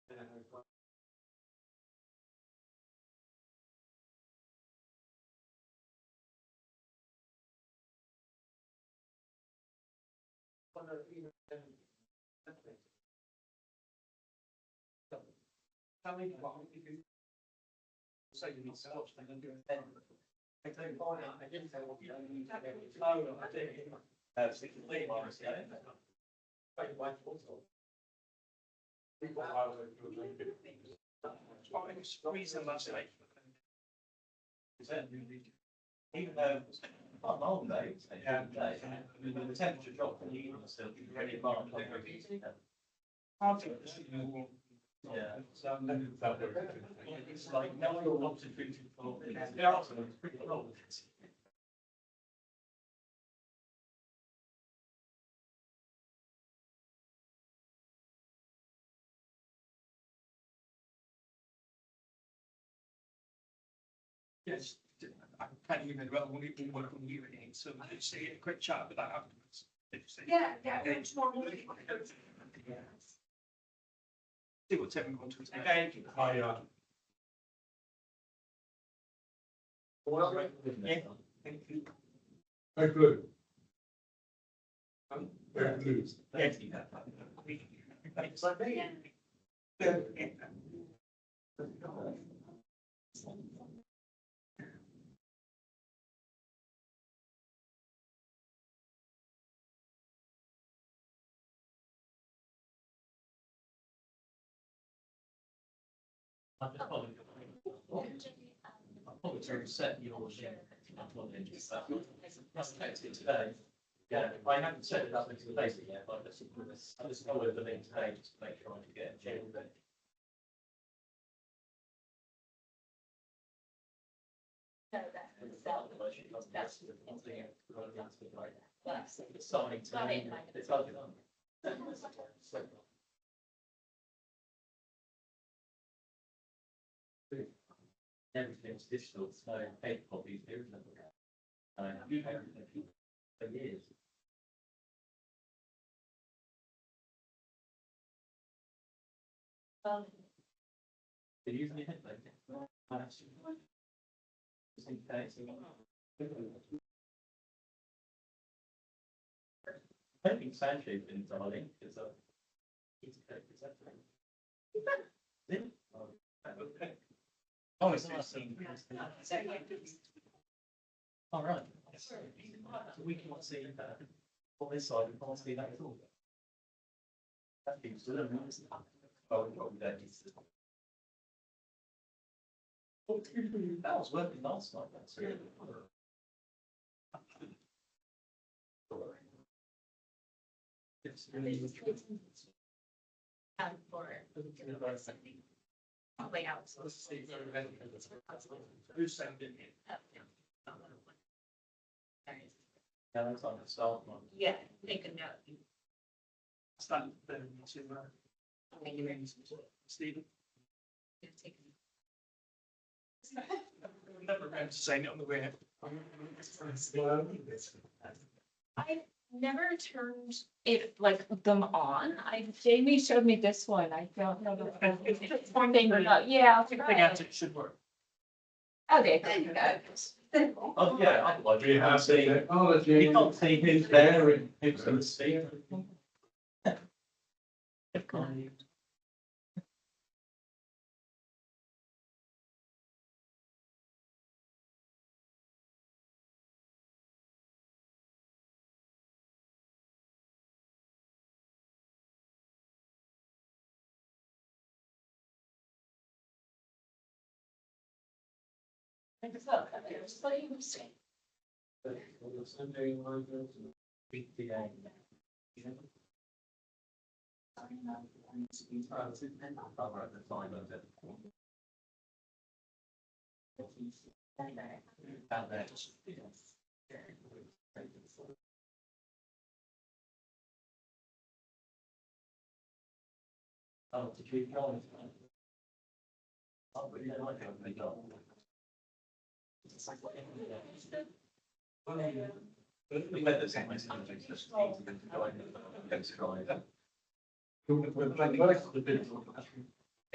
Tell me what you can say you need to watch them and do it then. I don't find it. I didn't say what you don't need to do. Oh, I did. Reason last night. Even though on long days, the temperature dropped in the evening, still ready March. Yeah, so it's like no one wants to treat it for it's pretty low. Yes, I can't even well when we work on you again, so let's say a quick chat about that afterwards. Yeah, it's normally. See what's everyone to say. Thank you. Yeah, thank you. Very good. Very good. Yes. It's like me. I just probably to set your that's affected today. Yeah, I haven't set it up into the basic yet, but I just followed the link today just to make sure I get a general bit. Everything's digital, so paper copies here, isn't it? For years. They're using it, I don't think Sanchez in darling because he's oh, it's nice. All right. So we cannot see that on this side. We can't see that at all. That seems to them. Oh, we probably don't need to. That was working last night. That's really Layout. Who's sending it? Yeah, that's on the start one. Yeah, make a note. Stand there to Stephen. Never remember saying it on the way. I never turned it like them on. Jamie showed me this one. I don't know if it's one thing or not. Yeah, I'll try it. It should work. Okay, there you go. Oh, yeah, otherwise We have the you technology. can't see who's there and who's going to speak. Just let you see. Oh, to keep going. Oh, but yeah, I don't think so. We met the same place.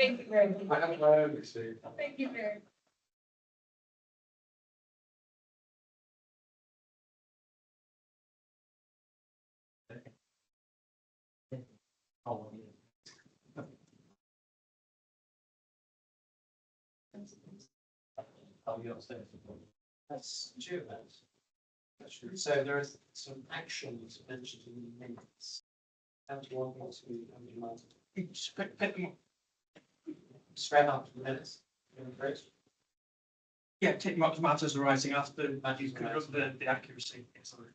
Thank you very much. I have my own, you see. Thank you very much. Oh, you're upstairs. That's true. That's true. So there is some actions mentioned in the minutes. And one wants to be just pick them up. Straight after the minutes. Yeah, take them up to matters arising after you cover up the accuracy. Sorry.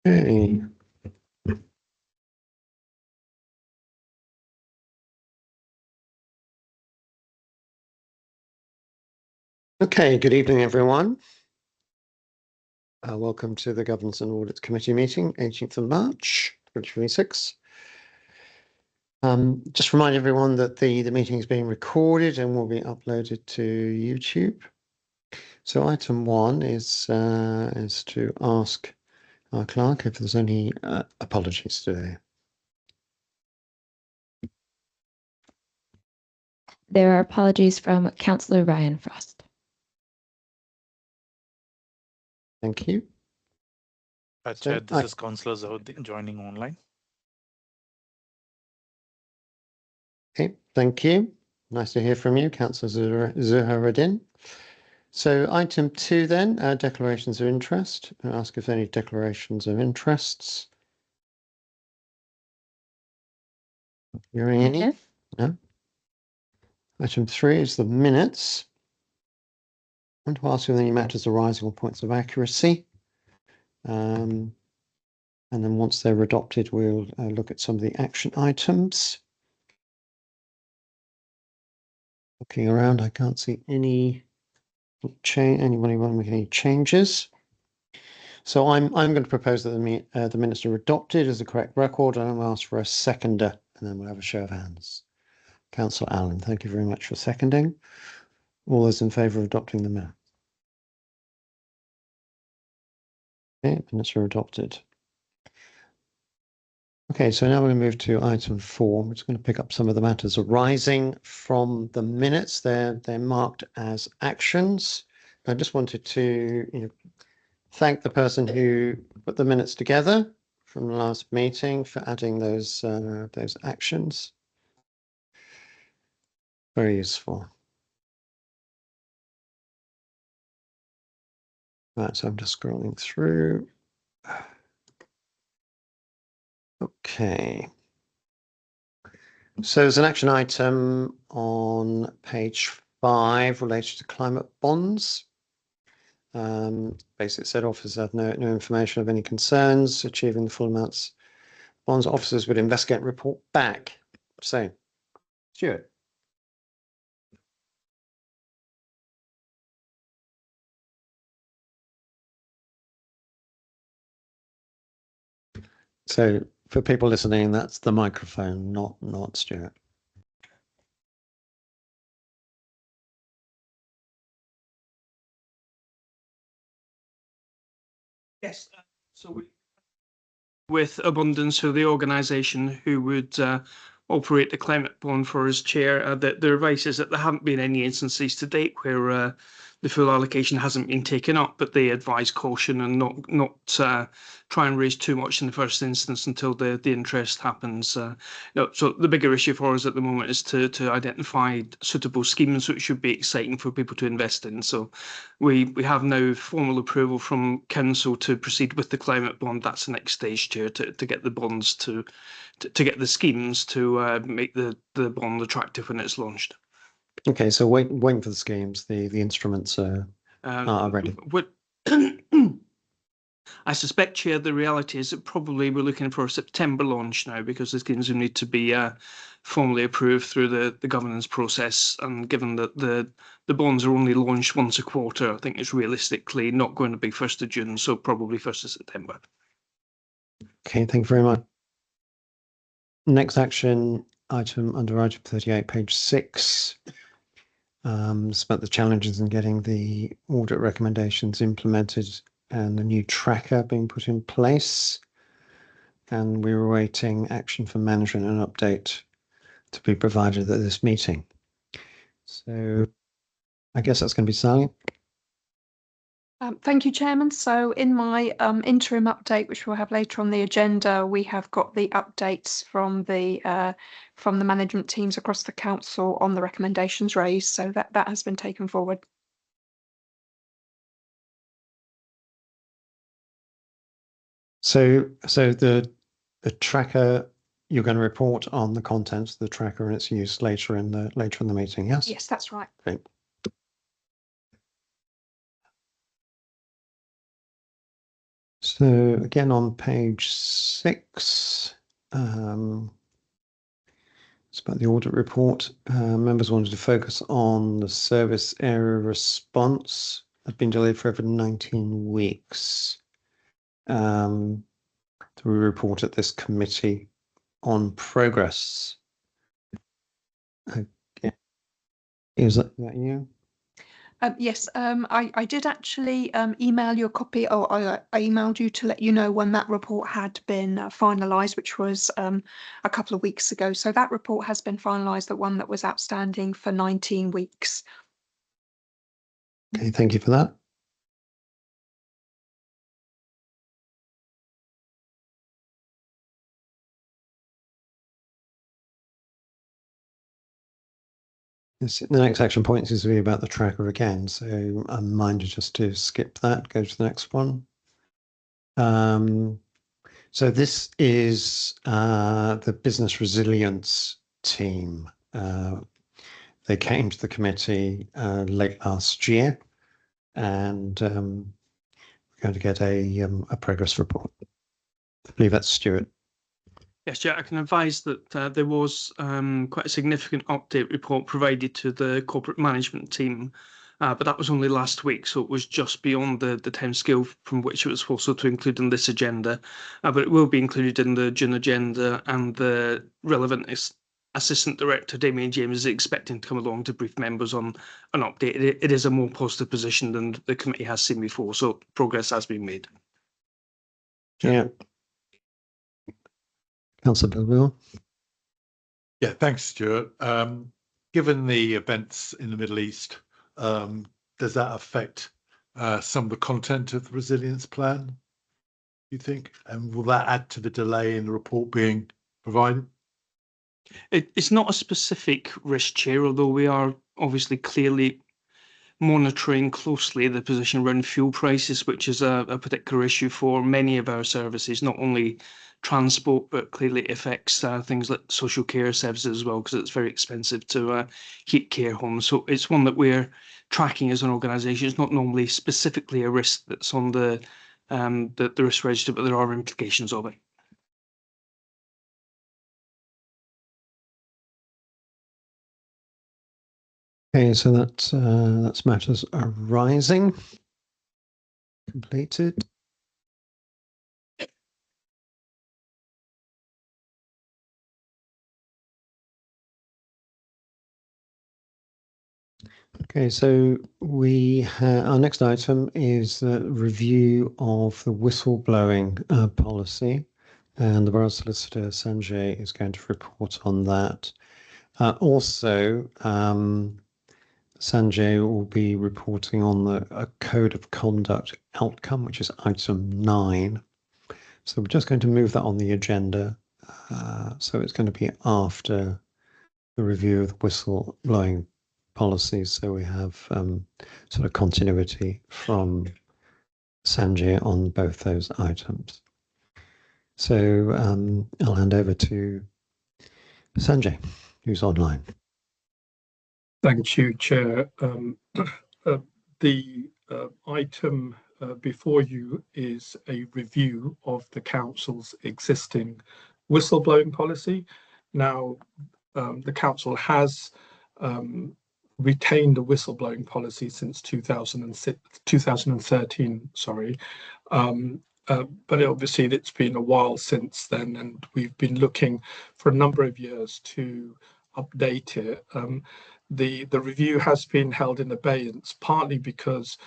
Okay. Okay, good evening, everyone. Welcome to the Governance and Audit Committee meeting, 18th of March, 2026. Just remind everyone that the meeting is being recorded and will be uploaded to YouTube. So item 1 is to ask our clerk if there's any apologies today. There are apologies from Councillor Ryan Frost. Thank you. Chair, this is Councillor Zahuddin joining online. Okay, thank you. Nice to hear from you, Councillor Zahuddin. So item 2 then, declarations of interest. I ask if any declarations of interests. Hearing any? Yes. No. Item 3 is the minutes. I want to ask if any matters arising or points of accuracy. And then once they're adopted, we'll look at some of the action items. Looking around, I can't see any anybody want to make any changes. So I'm going to propose that the minutes are adopted as the correct record, and I'll ask for a seconder, and then we'll have a show of hands. Councillor Allen, thank you very much for seconding. All those in favour of adopting the minutes? Okay, minutes are adopted. Okay, so now we're going to move to item 4. We're just going to pick up some of the matters arising from the minutes. They're marked as actions. I just wanted to thank the person who put the minutes together from the last meeting for adding those actions. Very useful. Right, so I'm just scrolling through. Okay. So there's an action item on page 5 related to climate bonds. Basically, it said officers have no information of any concerns achieving the full amounts. Bonds officers would investigate and report back. So, Stuart. So for people listening, that's the microphone, not Stuart. Yes, so with Abundance, who the organisation who would operate the climate bond for as chair, the advice is that there haven't been any instances to date where the full allocation hasn't been taken up, but they advise caution and not try and raise too much in the first instance until the interest happens. No, so the bigger issue for us at the moment is to identify suitable schemes which should be exciting for people to invest in. So we have now formal approval from council to proceed with the climate bond. That's the next stage, Chair, to get the bonds to get the schemes to make the bond attractive when it's launched. Okay, so waiting for the schemes. The instruments are ready. I suspect, Chair, the reality is that probably we're looking for a September launch now, because the schemes will need to be formally approved through the governance process. And given that the bonds are only launched once a quarter, I think it's realistically not going to be 1st of June, so probably 1st of September. Okay, thank you very much. Next action item under item 38, page 6. It's about the challenges in getting the audit recommendations implemented and the new tracker being put in place. And we're awaiting action from management and update to be provided at this meeting. So I guess that's going to be Sally. Thank you, Chairman. So in my interim update, which we'll have later on the agenda, we have got the updates from the management teams across the council on the recommendations raised. So that has been taken forward. So the tracker, you're going to report on the contents of the tracker and its use later in the meeting. Yes. Yes, that's right. Great. So again, on page 6, it's about the audit report. Members wanted to focus on the service area response. Had been delayed for over 19 weeks. To report at this committee on progress. Okay. Is that you? Yes, I did actually email you a copy, or I emailed you to let you know when that report had been finalised, which was a couple of weeks ago. So that report has been finalised, the one that was outstanding for 19 weeks. Okay, thank you for that. The next action point is to be about the tracker again, so I'm minded just to skip that, go to the next one. So this is the business resilience team. They came to the committee late last year, and we're going to get a progress report. I believe that's Stuart. Yes, Chair, I can advise that there was quite a significant update report provided to the corporate management team, but that was only last week, so it was just beyond the timescale from which it was supposed to include in this agenda, but it will be included in the June agenda, and the relevant Assistant Director, Damien James, is expecting to come along to brief members on an update. It is a more positive position than the committee has seen before, so progress has been made. Yeah. Councillor Bill. Yeah, thanks, Stuart. Given the events in the Middle East, does that affect some of the content of the resilience plan, you think? And will that add to the delay in the report being provided? It's not a specific risk, Chair, although we are obviously clearly monitoring closely the position around fuel prices, which is a particular issue for many of our services, not only transport, but clearly affects things like social care services as well, because it's very expensive to heat care homes. So it's one that we're tracking as an organisation. It's not normally specifically a risk that's on the risk register, but there are implications of it. Okay, so that's matters arising. Completed. Okay, so our next item is the review of the whistleblowing policy, and the Borough Solicitor Sanjay is going to report on that. Also, Sanjay will be reporting on a code of conduct outcome, which is item 9. So we're just going to move that on the agenda. So it's going to be after the review of the whistleblowing policies. So we have sort of continuity from Sanjay on both those items. So I'll hand over to Sanjay, who's online. Thank you, Chair. The item before you is a review of the Council's existing whistleblowing policy. Now, the Council has retained a whistleblowing policy since 2013, sorry. But obviously it's been a while since then, and we've been looking for a number of years to update it. The review has been held in abeyance, partly because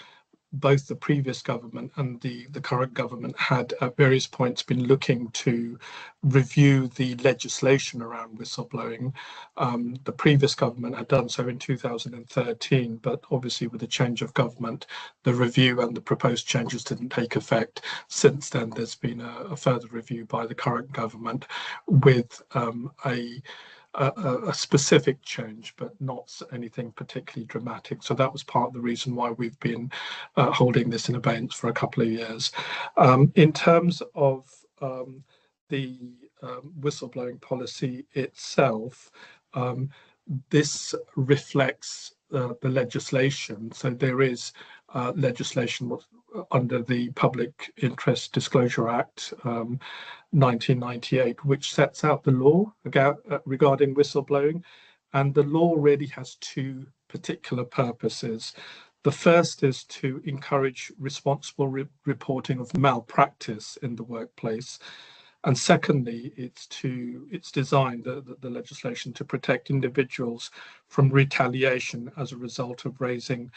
both the previous government and the current government had at various points been looking to review the legislation around whistleblowing. The previous government had done so in 2013, but obviously with the change of government, the review and the proposed changes didn't take effect. Since then, there's been a further review by the current government with a specific change, but not anything particularly dramatic. So that was part of the reason why we've been holding this in abeyance for a couple of years. In terms of the whistleblowing policy itself, this reflects the legislation. So there is legislation under the Public Interest Disclosure Act 1998, which sets out the law regarding whistleblowing. And the law really has two particular purposes. The first is to encourage responsible reporting of malpractice in the workplace. And secondly, it's designed, the legislation, to protect individuals from retaliation as a result of raising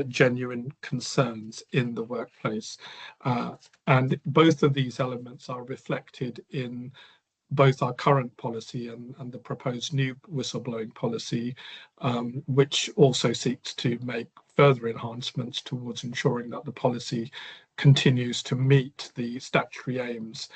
genuine concerns in the workplace. And both of these elements are reflected in both our current policy and the proposed new whistleblowing policy, which also seeks to make further enhancements towards ensuring that the policy continues to meet the statutory aims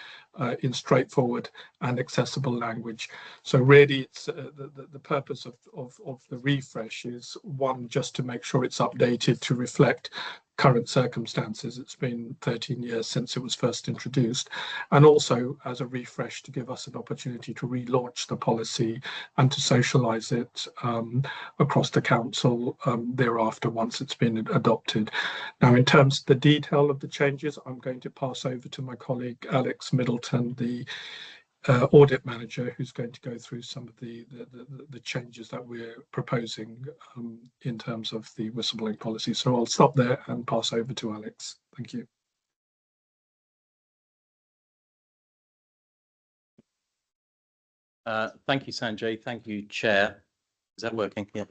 in straightforward and accessible language. So really, it's the purpose of the refresh is, one, just to make sure it's updated to reflect current circumstances. It's been 13 years since it was first introduced, and also as a refresh to give us an opportunity to relaunch the policy and to socialise it across the council thereafter once it's been adopted. Now, in terms of the detail of the changes, I'm going to pass over to my colleague Alex Middleton, the audit manager, who's going to go through some of the changes that we're proposing in terms of the whistleblowing policy. So I'll stop there and pass over to Alex. Thank you. Thank you, Sanjay. Thank you, Chair. Is that working? Yeah.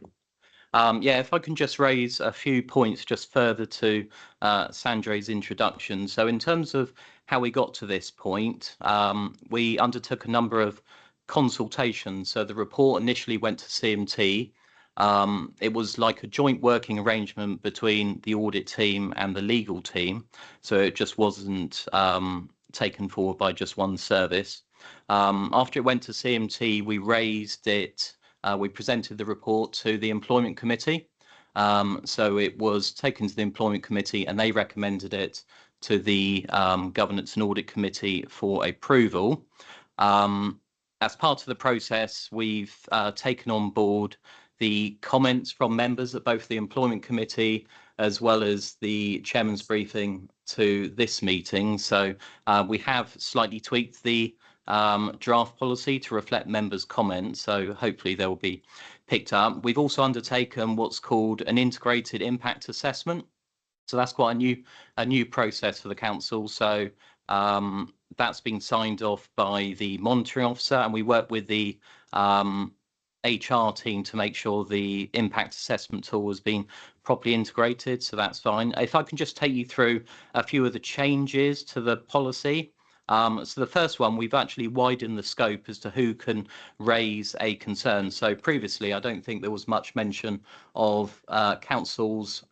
Yeah, if I can just raise a few points just further to Sanjay's introduction. So in terms of how we got to this point, we undertook a number of consultations. So the report initially went to CMT. It was like a joint working arrangement between the audit team and the legal team. So it just wasn't taken forward by just one service. After it went to CMT, we raised it. We presented the report to the Employment Committee. So it was taken to the Employment Committee and they recommended it to the Governance and Audit Committee for approval. As part of the process, we've taken on board the comments from members at both the Employment Committee as well as the Chairman's briefing to this meeting. So we have slightly tweaked the draft policy to reflect members' comments, so hopefully they will be picked up. We've also undertaken what's called an integrated impact assessment. So that's quite a new process for the council. So that's been signed off by the monitoring officer, and we work with the HR team to make sure the impact assessment tool has been properly integrated. So that's fine. If I can just take you through a few of the changes to the policy. So the first one, we've actually widened the scope as to who can raise a concern. So previously, I don't think there was much mention of councils,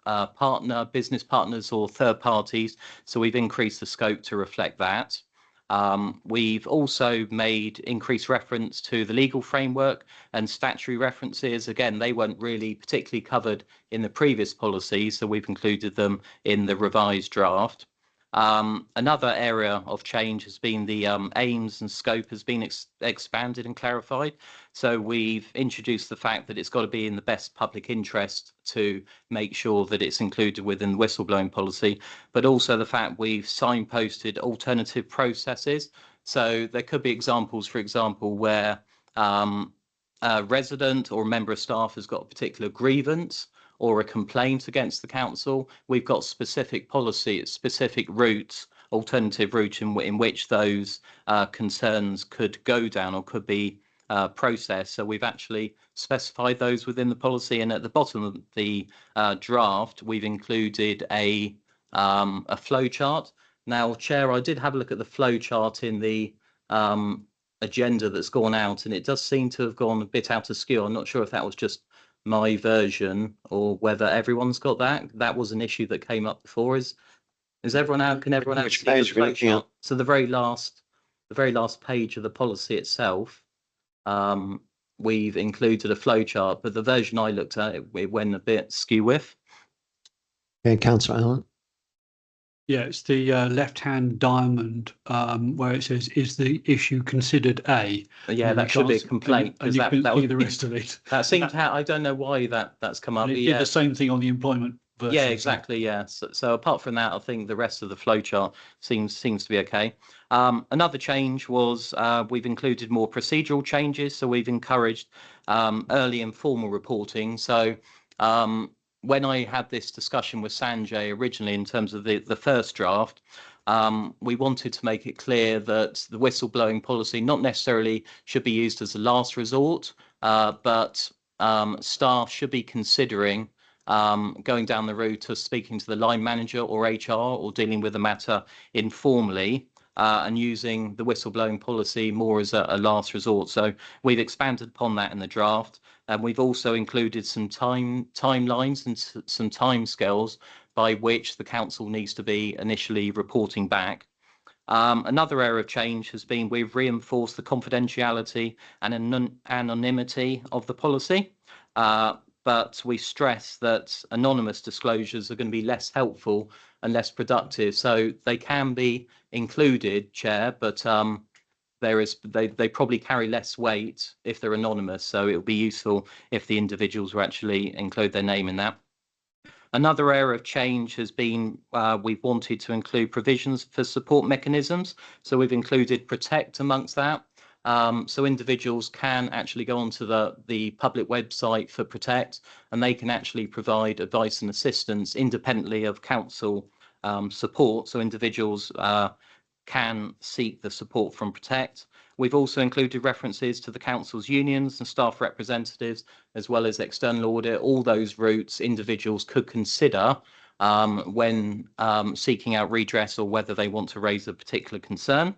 business partners or third parties. So we've increased the scope to reflect that. We've also made increased reference to the legal framework and statutory references. Again, they weren't really particularly covered in the previous policy, so we've included them in the revised draft. Another area of change has been the aims and scope has been expanded and clarified. So we've introduced the fact that it's got to be in the best public interest to make sure that it's included within the whistleblowing policy, but also the fact we've signposted alternative processes. So there could be examples, for example, where a resident or a member of staff has got a particular grievance or a complaint against the council. We've got specific policy, specific routes, alternative routes in which those concerns could go down or could be processed. So we've actually specified those within the policy. And at the bottom of the draft, we've included a a flow chart. Now, Chair, I did have a look at the flow chart in the agenda that's gone out, and it does seem to have gone a bit out of skew. I'm not sure if that was just my version or whether everyone's got that. That was an issue that came up before. Is everyone out? Can everyone Which see the page are we flow looking at? chart? So the very last page of the policy itself, we've included a flow chart, but the version I looked at, it went a bit skew with. Okay, Councillor Allen. Yeah, it's the left-hand diamond where it says, "Is the issue considered A?" Yeah, And that you should be a can't- complaint and because you that can see was the rest of it. that seemed to I don't know why that's come up. And But it yeah, did the same thing on the employment version. yeah, so- exactly. Yeah. So apart from that, I think the rest of the flowchart seems to be okay. Another change was we've included more procedural changes. So we've encouraged early and formal reporting. So when I had this discussion with Sanjay originally in terms of the first draft, we wanted to make it clear that the whistleblowing policy not necessarily should be used as a last resort, but staff should be considering going down the route of speaking to the line manager or HR or dealing with the matter informally and using the whistleblowing policy more as a last resort. So we've expanded upon that in the draft. And we've also included some timelines and some timescales by which the council needs to be initially reporting back. Another area of change has been we've reinforced the confidentiality and anonymity of the policy. But we stress that anonymous disclosures are going to be less helpful and less productive. So they can be included, Chair, but they probably carry less weight if they're anonymous. So it would be useful if the individuals were actually include their name in that. Another area of change has been we've wanted to include provisions for support mechanisms. So we've included Protect amongst that. So individuals can actually go onto the public website for Protect, and they can actually provide advice and assistance independently of council support. So individuals can seek the support from Protect. We've also included references to the council's unions and staff representatives, as well as external audit. All those routes individuals could consider when seeking out redress or whether they want to raise a particular concern.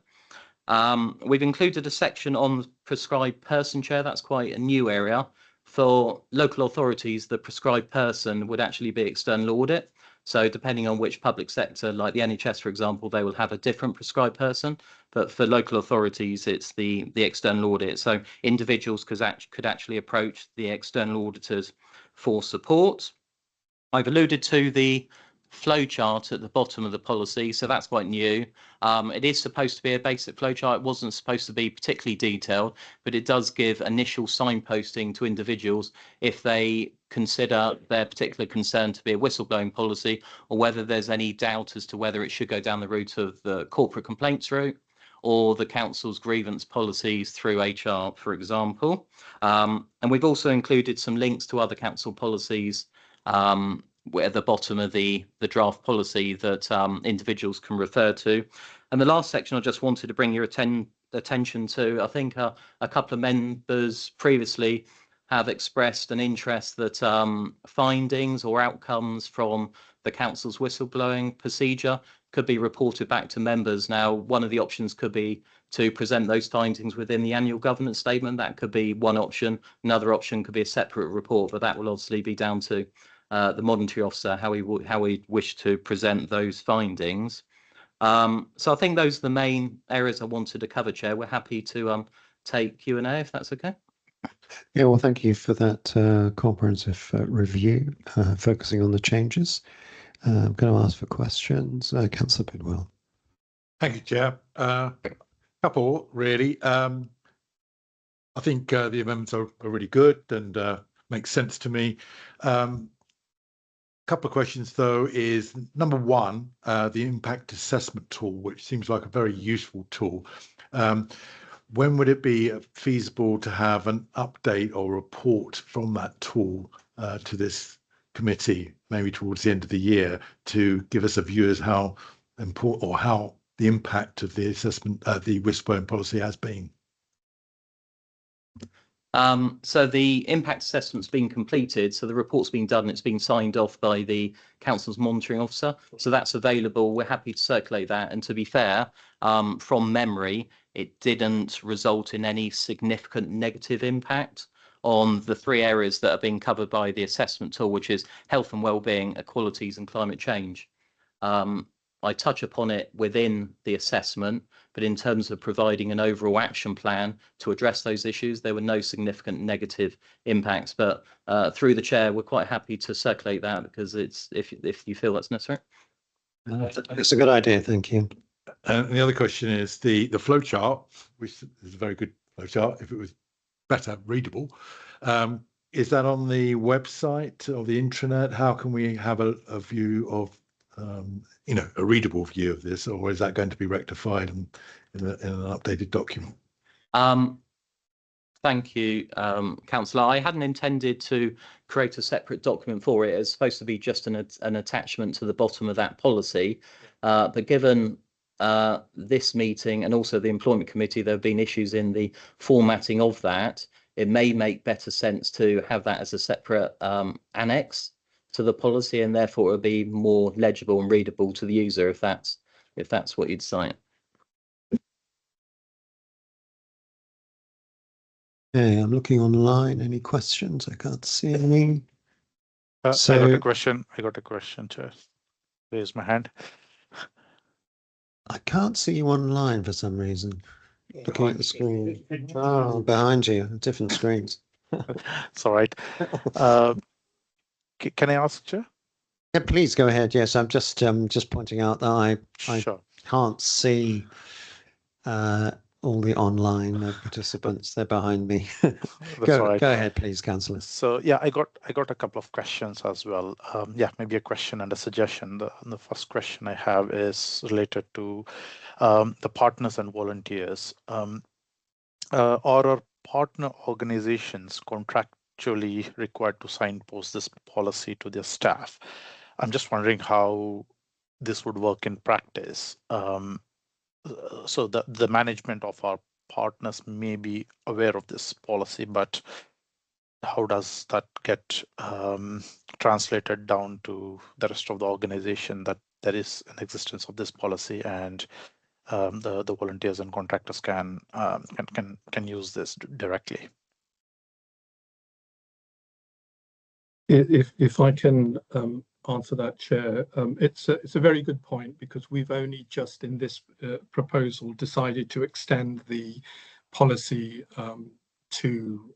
We've included a section on prescribed person, Chair. That's quite a new area. For local authorities, the prescribed person would actually be external audit. So depending on which public sector, like the NHS, for example, they will have a different prescribed person. But for local authorities, it's the external audit. So individuals could actually approach the external auditors for support. I've alluded to the flow chart at the bottom of the policy, so that's quite new. It is supposed to be a basic flow chart. It wasn't supposed to be particularly detailed, but it does give initial signposting to individuals if they consider their particular concern to be a whistleblowing policy, or whether there's any doubt as to whether it should go down the route of the corporate complaints route or the council's grievance policies through HR, for example. And we've also included some links to other council policies at the bottom of the draft policy that individuals can refer to. And the last section I just wanted to bring your attention to, I think a couple of members previously have expressed an interest that findings or outcomes from the council's whistleblowing procedure could be reported back to members. Now, one of the options could be to present those findings within the annual governance statement. That could be one option. Another option could be a separate report, but that will obviously be down to the monetary officer, how we wish to present those findings. So I think those are the main areas I wanted to cover, Chair. We're happy to take Q&A if that's okay. Yeah, well, thank you for that comprehensive review, focusing on the changes. I'm going to ask for questions. Councillor Bidwell. Thank you, Chair. Couple, really. I think the amendments are really good and make sense to me. Couple of questions, though, is number one, the impact assessment tool, which seems like a very useful tool. When would it be feasible to have an update or report from that tool to this committee, maybe towards the end of the year, to give us a view as how important or how the impact of the assessment, the whistleblowing policy has been? So the impact assessment's been completed, so the report's been done, it's been signed off by the council's monitoring officer. So that's available. We're happy to circulate that. And to be fair, from memory, it didn't result in any significant negative impact on the 3 areas that are being covered by the assessment tool, which is health and well-being, equalities and climate change. I touch upon it within the assessment, but in terms of providing an overall action plan to address those issues, there were no significant negative impacts. But through the chair, we're quite happy to circulate that because it's if you feel that's necessary. It's a good idea, thank you. And the other question is the flow chart, which is a very good flow chart. If it was better readable, is that on the website or the intranet? How can we have a view of a readable view of this, or is that going to be rectified in an updated document? Thank you, Councillor. I hadn't intended to create a separate document for it. It's supposed to be just an attachment to the bottom of that policy. But given this meeting and also the Employment Committee, there have been issues in the formatting of that. It may make better sense to have that as a separate annex to the policy, and therefore it'll be more legible and readable to the user if that's what you'd decide. Okay, I'm looking online. Any questions? I can't see any. I got a question. Chair. Raise my hand. I can't see you online for some reason. Looking at the screen. Oh, behind you, different screens. It's all right. Can I ask, Chair? Yeah, please go ahead. Yes, I'm just pointing out that I Sure. can't see all the online participants. They're behind me. Go ahead, please, Councillor. So yeah, I got a couple of questions as well. Yeah, maybe a question and a suggestion. The first question I have is related to the partners and volunteers. Are our partner organizations contractually required to signpost this policy to their staff? I'm just wondering how this would work in practice. So the management of our partners may be aware of this policy, but how does that get translated down to the rest of the organization that there is an existence of this policy and the volunteers and contractors can use this directly? If I can answer that, Chair, it's a very good point, because we've only just in this proposal decided to extend the policy to,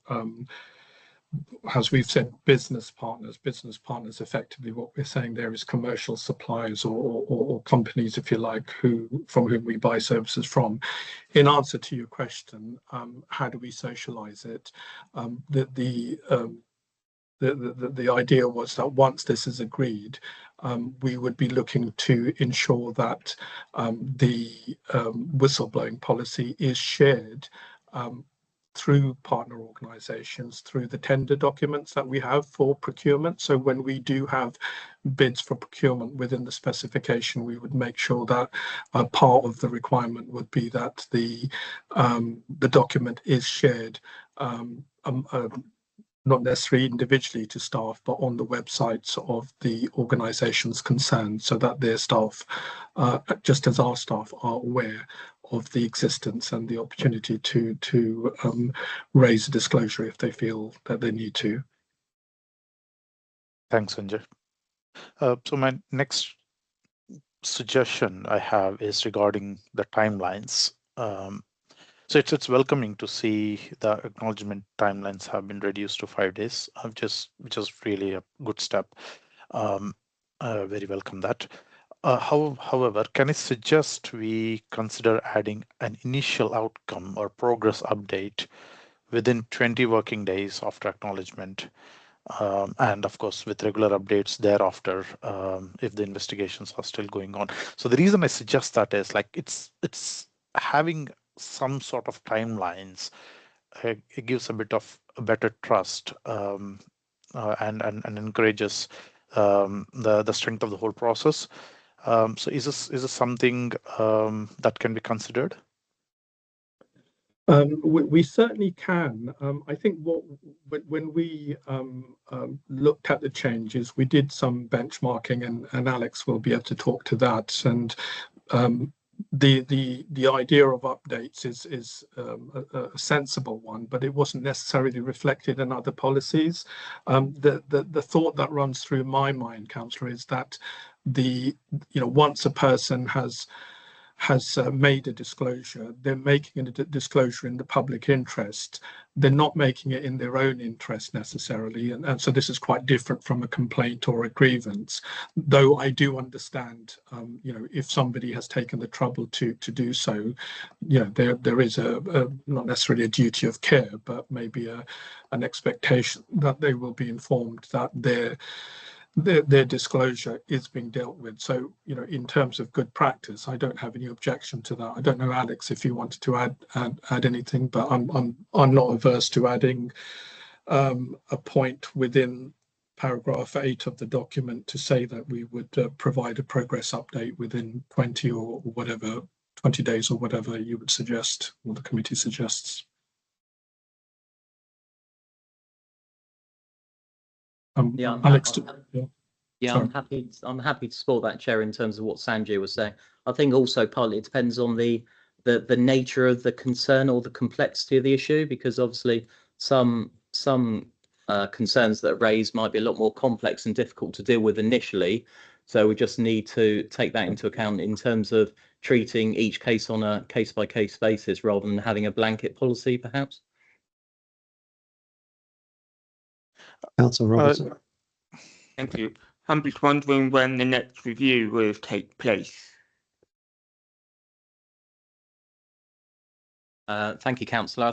as we've said, business partners. Business partners, effectively, what we're saying there is commercial suppliers or companies, if you like, from whom we buy services from. In answer to your question, how do we socialize it? The idea was that once this is agreed, we would be looking to ensure that the whistleblowing policy is shared through partner organisations, through the tender documents that we have for procurement. So when we do have bids for procurement within the specification, we would make sure that part of the requirement would be that the document is shared, not necessarily individually to staff, but on the websites of the organisations concerned, so that their staff, just as our staff, are aware of the existence and the opportunity to raise a disclosure if they feel that they need to. Thanks, Sanjay. So my next suggestion I have is regarding the timelines. So it's welcoming to see the acknowledgement timelines have been reduced to 5 days, which is really a good step. Very welcome that. However, can I suggest we consider adding an initial outcome or progress update within 20 working days after acknowledgement, and of course with regular updates thereafter if the investigations are still going on. So the reason I suggest that is, like, it's having some sort of timelines. It gives a bit of a better trust and encourages the strength of the whole process. So is this something that can be considered? We certainly can. I think when we looked at the changes, we did some benchmarking, and Alex will be able to talk to that. And the idea of updates is a sensible one, but it wasn't necessarily reflected in other policies. The thought that runs through my mind, Councillor, is that once a person has made a disclosure, they're making a disclosure in the public interest. They're not making it in their own interest necessarily. And so this is quite different from a complaint or a grievance, though I do understand, if somebody has taken the trouble to do so, there is not necessarily a duty of care, but maybe an expectation that they will be informed that their disclosure is being dealt with. So, in terms of good practice, I don't have any objection to that. I don't know, Alex, if you wanted to add anything, but I'm not averse to adding a point within paragraph 8 of the document to say that we would provide a progress update within 20 or whatever, 20 days or whatever you would suggest, or the committee suggests. Yeah, Alex, yeah, I'm happy to support that, Chair, in terms of what Sanjay was saying. I think also partly it depends on the nature of the concern or the complexity of the issue, because obviously some concerns that are raised might be a lot more complex and difficult to deal with initially. So we just need to take that into account in terms of treating each case on a case-by-case basis rather than having a blanket policy, perhaps. Councillor Robertson. Thank you. I'm just wondering when the next review will take place. Thank you, Councillor. I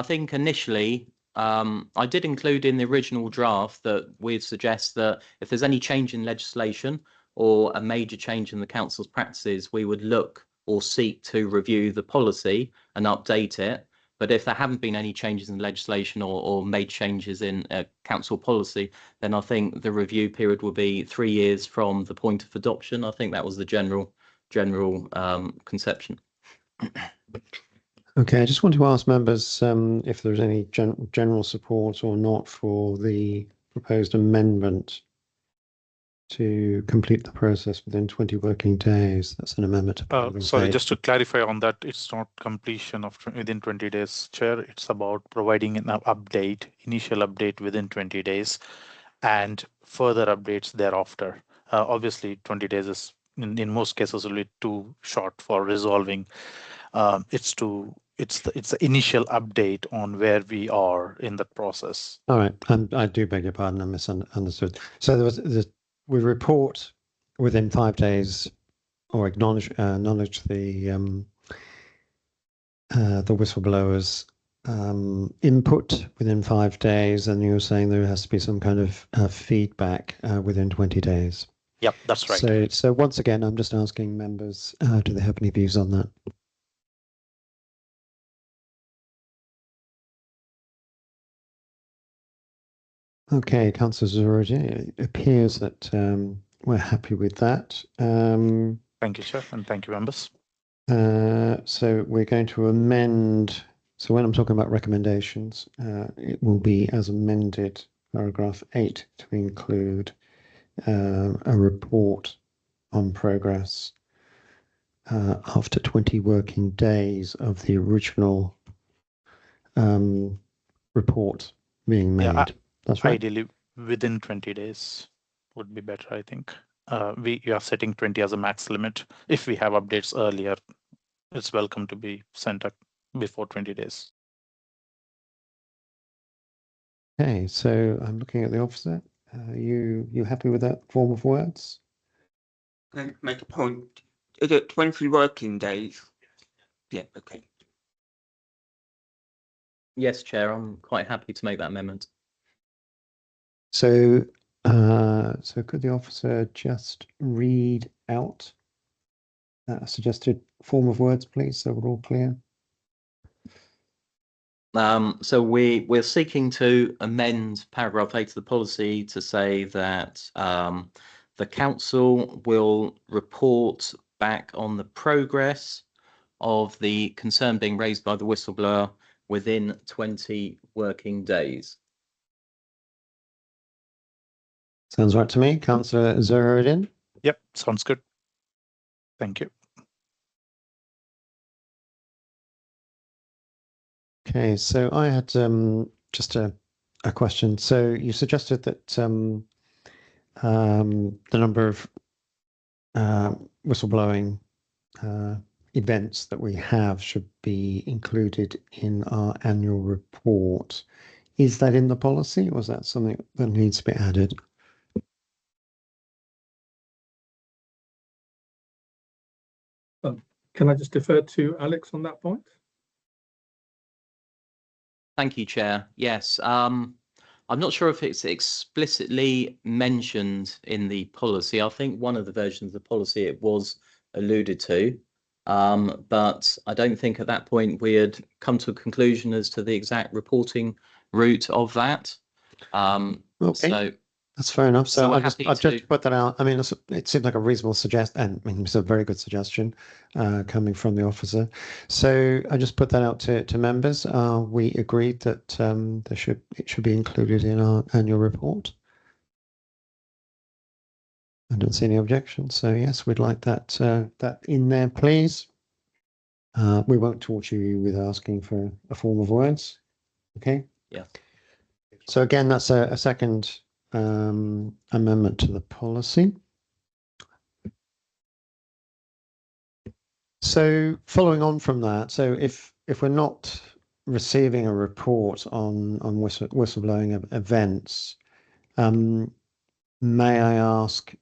think initially I did include in the original draft that we'd suggest that if there's any change in legislation or a major change in the council's practices, we would look or seek to review the policy and update it. But if there haven't been any changes in legislation or made changes in council policy, then I think the review period will be 3 years from the point of adoption. I think that was the general conception. Okay, I just want to ask members if there's any general support or not for the proposed amendment to complete the process within 20 working days. That's an amendment to paragraph Sorry, 8. just to clarify on that, it's not completion of within 20 days, Chair. It's about providing an initial update within 20 days and further updates thereafter. Obviously, 20 days is in most cases will be too short for resolving. It's the initial update on where we are in the process. All right, I do beg your pardon, I misunderstood. So we report within 5 days, or acknowledge the whistleblowers input within 5 days, and you're saying there has to be some kind of feedback within 20 days. Yep, that's right. So once again, I'm just asking members, do they have any views on that? Okay, Councillor Zurigi, it appears that we're happy with that. Thank you, Chair, and thank you, members. So we're going to amend. So when I'm talking about recommendations, it will be as amended, paragraph 8, to include a report on progress after 20 working days of the original report being made. Yeah, that's right. Ideally, within 20 days would be better, I think. We are setting 20 as a max limit. If we have updates earlier, it's welcome to be sent up before 20 days. Okay, so I'm looking at the officer. You happy with that form of words? Can I make a point? Is it 20 working days? Yeah, okay. Yes, Chair, I'm quite happy to make that amendment. So, so could the officer just read out a suggested form of words, please, so we're all clear? So we're seeking to amend paragraph 8 of the policy to say that the council will report back on the progress of the concern being raised by the whistleblower within 20 working days. Sounds right to me. Councillor Zahradin. Yep, sounds good. Thank you. Okay, so I had just a question. So you suggested that the number of whistleblowing events that we have should be included in our annual report. Is that in the policy, or is that something that needs to be added? Can I just defer to Alex on that point? Thank you, Chair. Yes, I'm not sure if it's explicitly mentioned in the policy. I think one of the versions of the policy it was alluded to, but I don't think at that point we had come to a conclusion as to the exact reporting route of that. Okay. So that's fair enough. So we're I've just happy to- put that out. I mean, it seemed like a reasonable suggestion, and I mean, it's a very good suggestion coming from the officer. So I just put that out to members. We agreed that it should be included in our annual report. I don't see any objections. So yes, we'd like that in there, please. We won't torture you with asking for a form of words. Okay. Yeah. So again, that's a second amendment to the policy. So following on from that, so if we're not receiving a report on whistleblowing events, may I ask,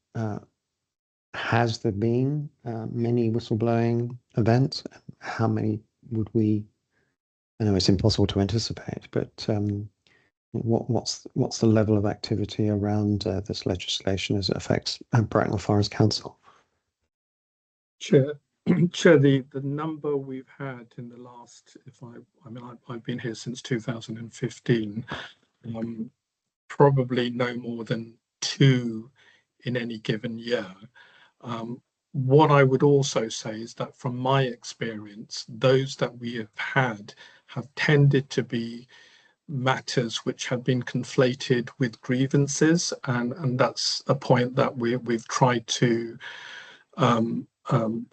has there been many whistleblowing events? How many would we? I know it's impossible to anticipate, but what's the level of activity around this legislation as it affects Bracknell Forest Council? Chair, the number we've had in the last, I've been here since 2015, probably no more than 2 in any given year. What I would also say is that from my experience, those that we have had have tended to be matters which have been conflated with grievances, and that's a point that we've tried to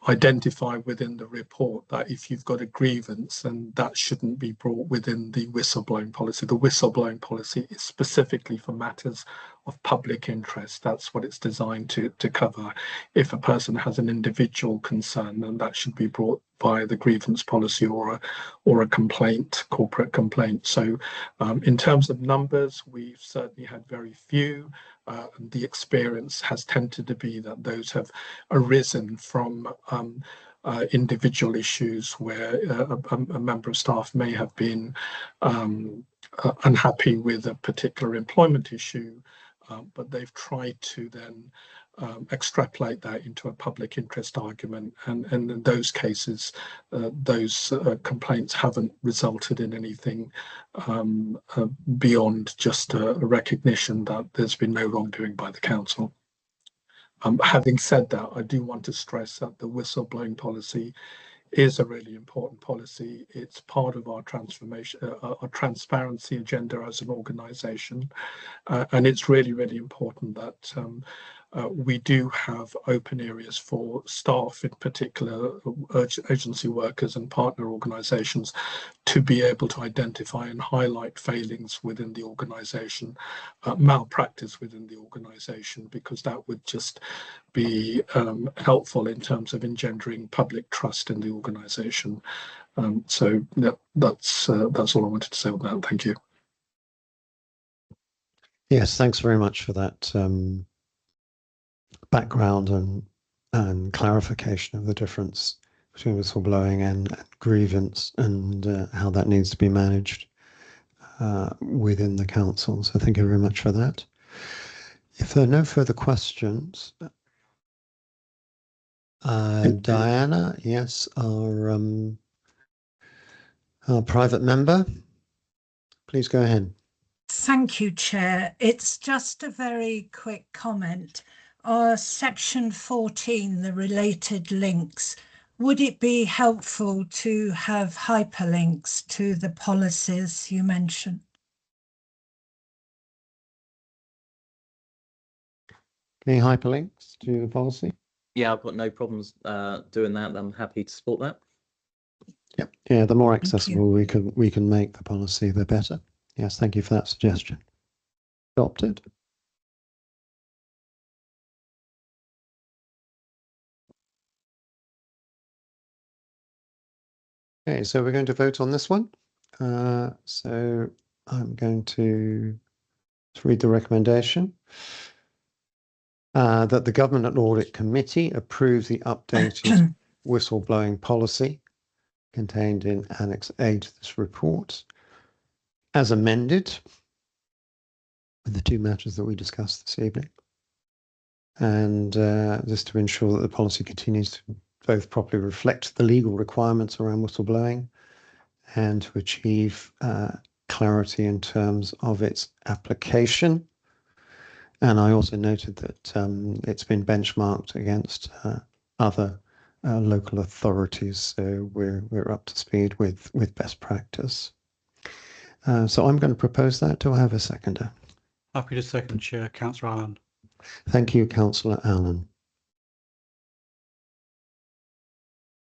identify within the report, that if you've got a grievance, then that shouldn't be brought within the whistleblowing policy. The whistleblowing policy is specifically for matters of public interest. That's what it's designed to cover. If a person has an individual concern, then that should be brought via the grievance policy or a complaint, corporate complaint. So in terms of numbers, we've certainly had very few. The experience has tended to be that those have arisen from individual issues where a member of staff may have been unhappy with a particular employment issue, but they've tried to then extrapolate that into a public interest argument, and in those cases those complaints haven't resulted in anything beyond just a recognition that there's been no wrongdoing by the council. Having said that, I do want to stress that the whistleblowing policy is a really important policy. It's part of our transformation, our transparency agenda as an organisation, and it's really, really important that we do have open areas for staff, in particular agency workers and partner organisations, to be able to identify and highlight failings within the organisation, malpractice within the organisation, because that would just be helpful in terms of engendering public trust in the organisation. So that's all I wanted to say on that. Thank you. Yes, thanks very much for that background and clarification of the difference between whistleblowing and grievance, and how that needs to be managed within the council. So thank you very much for that. If there are no further questions, Diana, yes, our private member, please go ahead. Thank you, Chair. It's just a very quick comment. Section 14, the related links. would it be helpful to have hyperlinks to the policies you mentioned? Any hyperlinks to the policy? Yeah, I've got no problems doing that. I'm happy to support that. Yep. Yeah, the more Thank you. accessible we can make the policy, the better. Yes, thank you for that suggestion. Adopted. Okay, so we're going to vote on this one. So I'm going to read the recommendation. That the Government and Audit Committee approves the updated whistleblowing policy contained in Annex A to this report as amended with the two matters that we discussed this evening. And just to ensure that the policy continues to both properly reflect the legal requirements around whistleblowing and to achieve clarity in terms of its application. And I also noted that it's been benchmarked against other local authorities, so we're up to speed with best practice. So I'm going to propose that. Do I have a seconder? Happy to second, Chair. Councillor Allen. Thank you, Councillor Allen.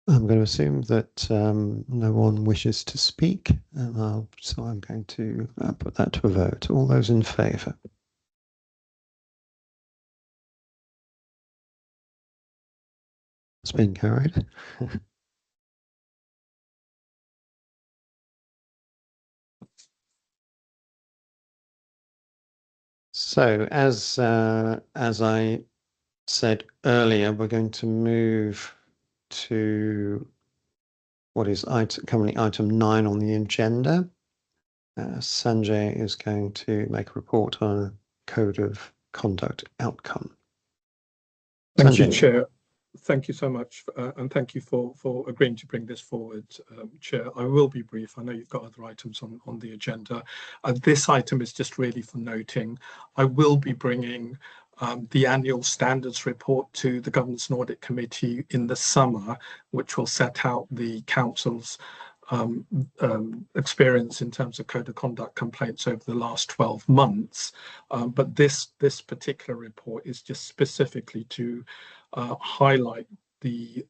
I'm going to assume that no one wishes to speak, and so I'm going to put that to a vote. All those in favour? It's been carried. So as I said earlier, we're going to move to what is currently item 9 on the agenda. Sanjay is going to make a report on a code of conduct outcome. Thank you, Sanjay. Chair. Thank you so much, and thank you for agreeing to bring this forward, Chair. I will be brief. I know you've got other items on the agenda. This item is just really for noting. I will be bringing the annual standards report to the Governance and Audit Committee in the summer, which will set out the Council's experience in terms of code of conduct complaints over the last 12 months. But this particular report is just specifically to highlight the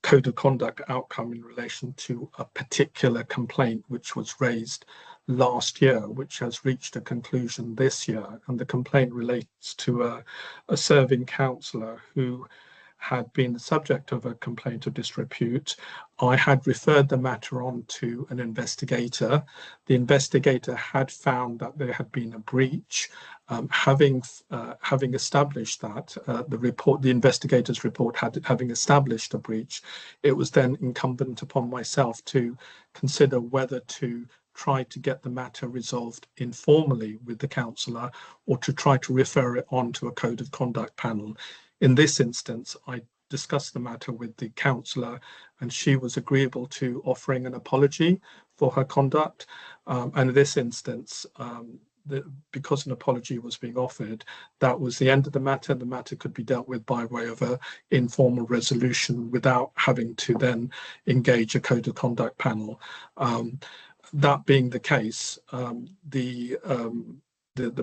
code of conduct outcome in relation to a particular complaint which was raised last year, which has reached a conclusion this year. And the complaint relates to a serving councillor who had been the subject of a complaint of disrepute. I had referred the matter on to an investigator. The investigator had found that there had been a breach. Having established that, the investigator's report having established a breach, it was then incumbent upon myself to consider whether to try to get the matter resolved informally with the councillor or to try to refer it on to a code of conduct panel. In this instance, I discussed the matter with the councillor and she was agreeable to offering an apology for her conduct. And in this instance, because an apology was being offered, that was the end of the matter. The matter could be dealt with by way of an informal resolution without having to then engage a code of conduct panel. That being the case, the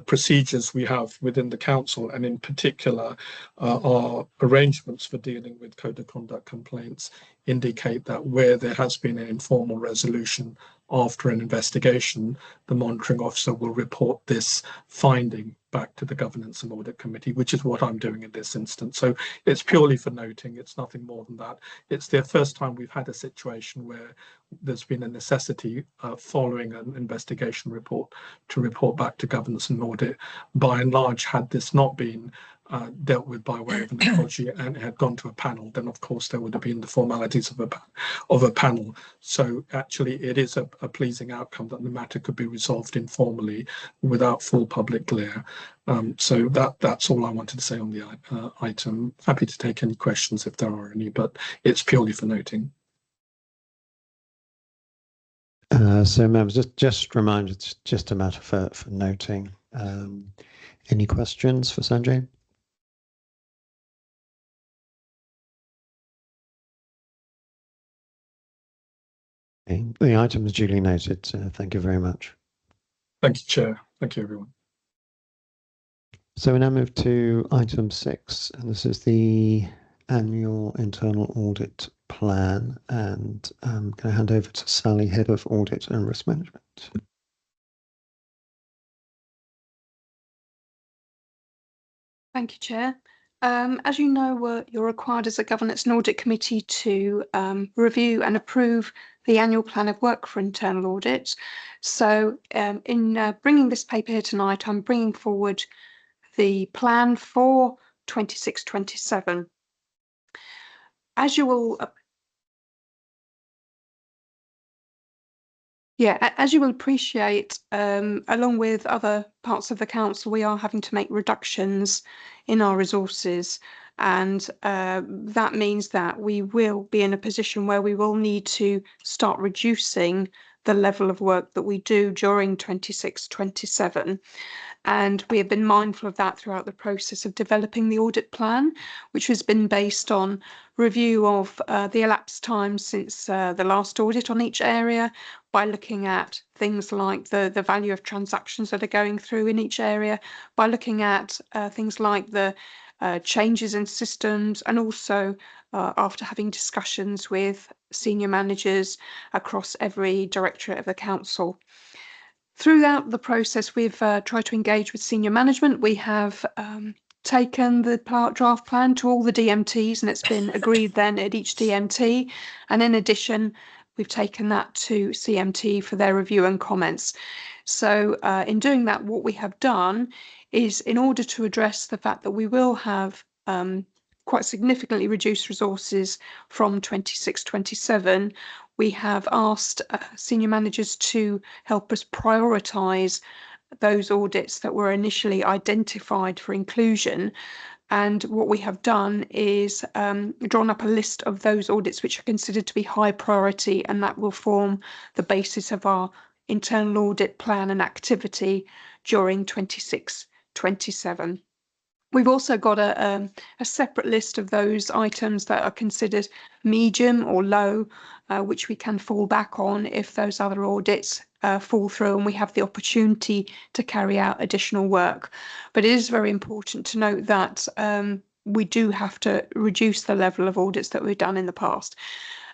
procedures we have within the council, and in particular our arrangements for dealing with code of conduct complaints, indicate that where there has been an informal resolution after an investigation, the monitoring officer will report this finding back to the Governance and Audit Committee, which is what I'm doing in this instance. So it's purely for noting, it's nothing more than that. It's the first time we've had a situation where there's been a necessity following an investigation report to report back to Governance and Audit. By and large, had this not been dealt with by way of an apology and had gone to a panel, then of course there would have been the formalities of a panel. So actually it is a pleasing outcome that the matter could be resolved informally without full public glare. So that's all I wanted to say on the item. Happy to take any questions if there are any, but it's purely for noting. So members, just remind, it's just a matter for noting. Any questions for Sanjay? Okay, the item is duly noted. Thank you very much. Thank you, Chair. Thank you, everyone. So we now move to item 6, and this is the annual internal audit plan. And I'm going to hand over to Sally, Head of Audit and Risk Management. Thank you, Chair. As you know, you're required as a Governance and Audit Committee to review and approve the annual plan of work for internal audit. So in bringing this paper here tonight, I'm bringing forward the plan for 26-27. As you will as you will appreciate, along with other parts of the council, we are having to make reductions in our resources. And that means that we will be in a position where we will need to start reducing the level of work that we do during 26-27. And we have been mindful of that throughout the process of developing the audit plan, which has been based on review of the elapsed time since the last audit on each area, by looking at things like the value of transactions that are going through in each area, by looking at things like the changes in systems, and also after having discussions with senior managers across every directorate of the council. Throughout the process, we've tried to engage with senior management. We have taken the draft plan to all the DMTs, and it's been agreed then at each DMT. And in addition, we've taken that to CMT for their review and comments. So in doing that, what we have done is, in order to address the fact that we will have quite significantly reduced resources from 26-27, we have asked senior managers to help us prioritise those audits that were initially identified for inclusion. And what we have done is drawn up a list of those audits which are considered to be high priority, and that will form the basis of our internal audit plan and activity during 26-27. We've also got a separate list of those items that are considered medium or low, which we can fall back on if those other audits fall through and we have the opportunity to carry out additional work. But it is very important to note that we do have to reduce the level of audits that we've done in the past.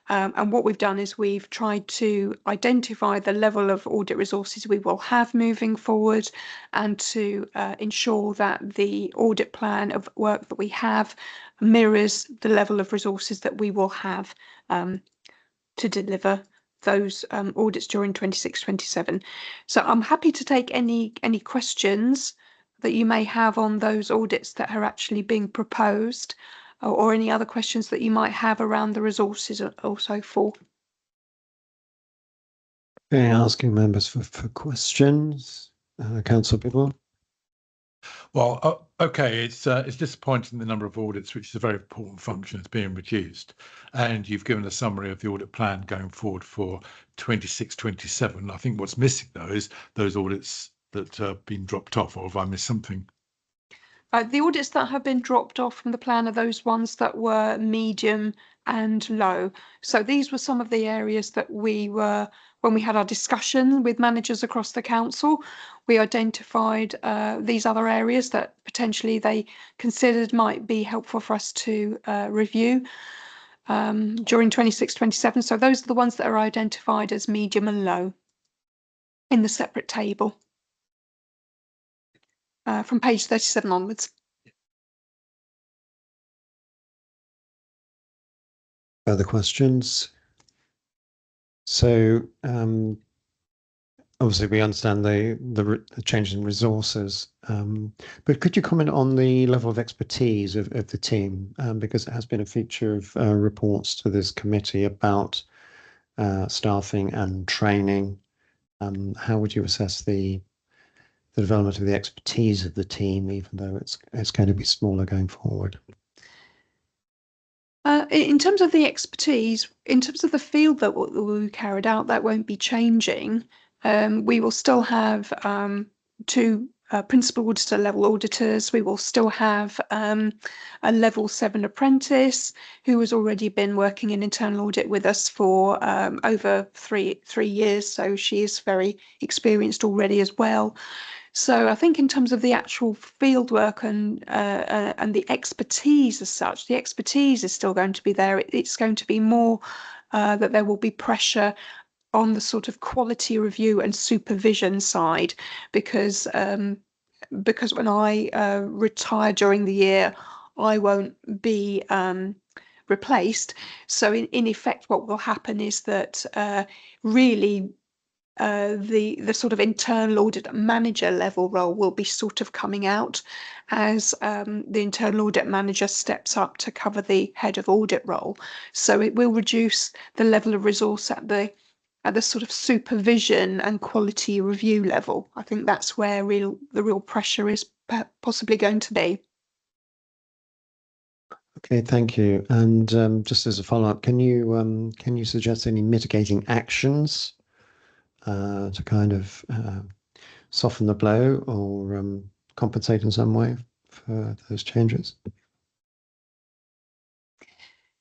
And what we've done is we've tried to identify the level of audit resources we will have moving forward, and to ensure that the audit plan of work that we have mirrors the level of resources that we will have to deliver those audits during 26-27. So I'm happy to take any questions that you may have on those audits that are actually being proposed, or any other questions that you might have around the resources or so forth. Okay, asking members for questions. Councillor Bidwell. Well, okay, it's disappointing the number of audits, which is a very important function, is being reduced. And you've given a summary of the audit plan going forward for 26-27. I think what's missing, though, is those audits that have been dropped off, or have I missed something? The audits that have been dropped off from the plan are those ones that were medium and low. So these were some of the areas that we were, when we had our discussion with managers across the council, we identified these other areas that potentially they considered might be helpful for us to review during 26-27. So those are the ones that are identified as medium and low in the separate table. From page 37 onwards. Further questions? So obviously we understand the change in resources, but could you comment on the level of expertise of the team? Because it has been a feature of reports to this committee about staffing and training. How would you assess the development of the expertise of the team, even though it's going to be smaller going forward? In terms of the expertise, in terms of the field that we carried out, that won't be changing. We will still have 2 principal auditor level auditors. We will still have a level 7 apprentice who has already been working in internal audit with us for over three years. So she is very experienced already as well. So I think in terms of the actual field work and the expertise as such, the expertise is still going to be there. It's going to be more that there will be pressure on the sort of quality review and supervision side, because when I retire during the year, I won't be replaced. So in effect, what will happen is that really the sort of internal audit manager level role will be sort of coming out as the internal audit manager steps up to cover the head of audit role. So it will reduce the level of resource at the sort of supervision and quality review level. I think that's where the real pressure is possibly going to be. Okay, thank you. And just as a follow-up, can you suggest any mitigating actions to kind of soften the blow or compensate in some way for those changes?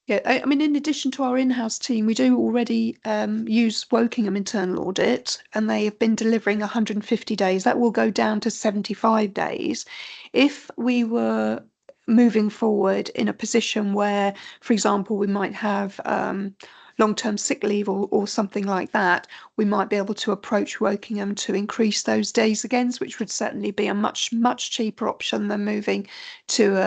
Yeah, I mean, in addition to our in-house team, we do already use Wokingham Internal Audit, and they have been delivering 150 days. That will go down to 75 days. If we were moving forward in a position where, for example, we might have long-term sick leave or something like that, we might be able to approach Wokingham to increase those days again, which would certainly be a much cheaper option than moving to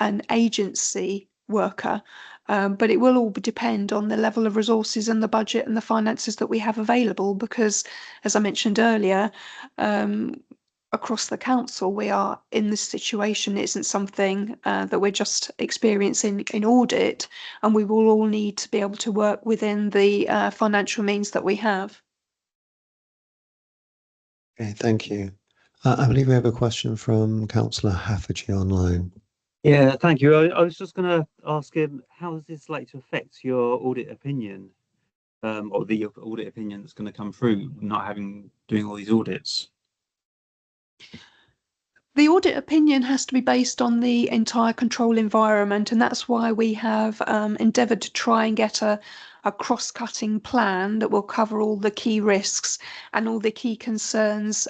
an agency worker. But it will all depend on the level of resources and the budget and the finances that we have available, because, as I mentioned earlier, across the council, we are in this situation. It isn't something that we're just experiencing in audit, and we will all need to be able to work within the financial means that we have. Okay, thank you. I believe we have a question from Councillor Hafferty online. Yeah, thank you. I was just going to ask him, how is this likely to affect your audit opinion, or the audit opinion that's going to come through, doing all these audits? The audit opinion has to be based on the entire control environment, and that's why we have endeavoured to try and get a cross-cutting plan that will cover all the key risks and all the key concerns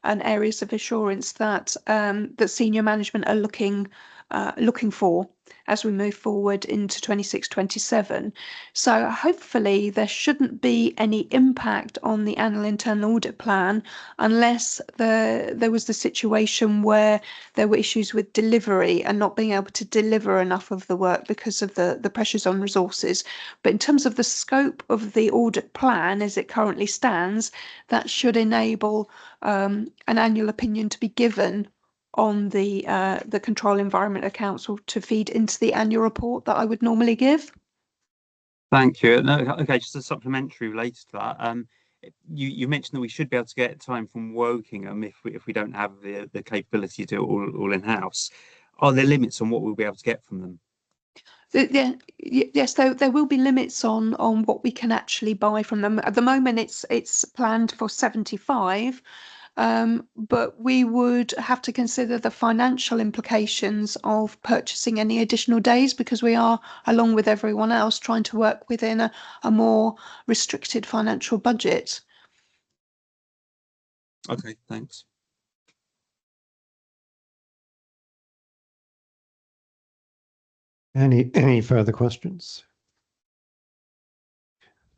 and areas of assurance that that senior management are looking for as we move forward into 26-27. So hopefully there shouldn't be any impact on the annual internal audit plan unless there was the situation where there were issues with delivery and not being able to deliver enough of the work because of the pressures on resources. But in terms of the scope of the audit plan as it currently stands, that should enable an annual opinion to be given on the control environment of council to feed into the annual report that I would normally give. Thank you. No, okay, just a supplementary related to that. You mentioned that we should be able to get time from Wokingham if we don't have the capability to do it all in house. Are there limits on what we'll be able to get from them? Yeah, yes, there will be limits on what we can actually buy from them. At the moment, it's planned for 75. But we would have to consider the financial implications of purchasing any additional days, because we are, along with everyone else, trying to work within a more restricted financial budget. Okay, thanks. Any further questions?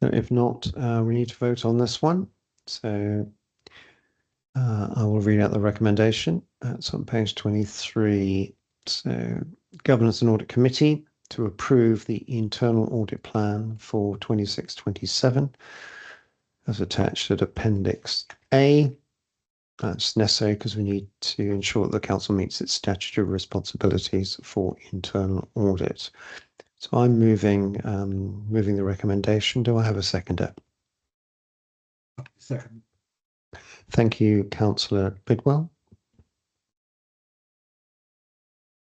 If not, we need to vote on this one. So I will read out the recommendation. It's on page 23. So, Governance and Audit Committee to approve the internal audit plan for 26-27 as attached at Appendix A. That's necessary because we need to ensure that the council meets its statutory responsibilities for internal audit. So I'm moving the recommendation. Do I have a seconder? Second. Thank you, Councillor Bidwell.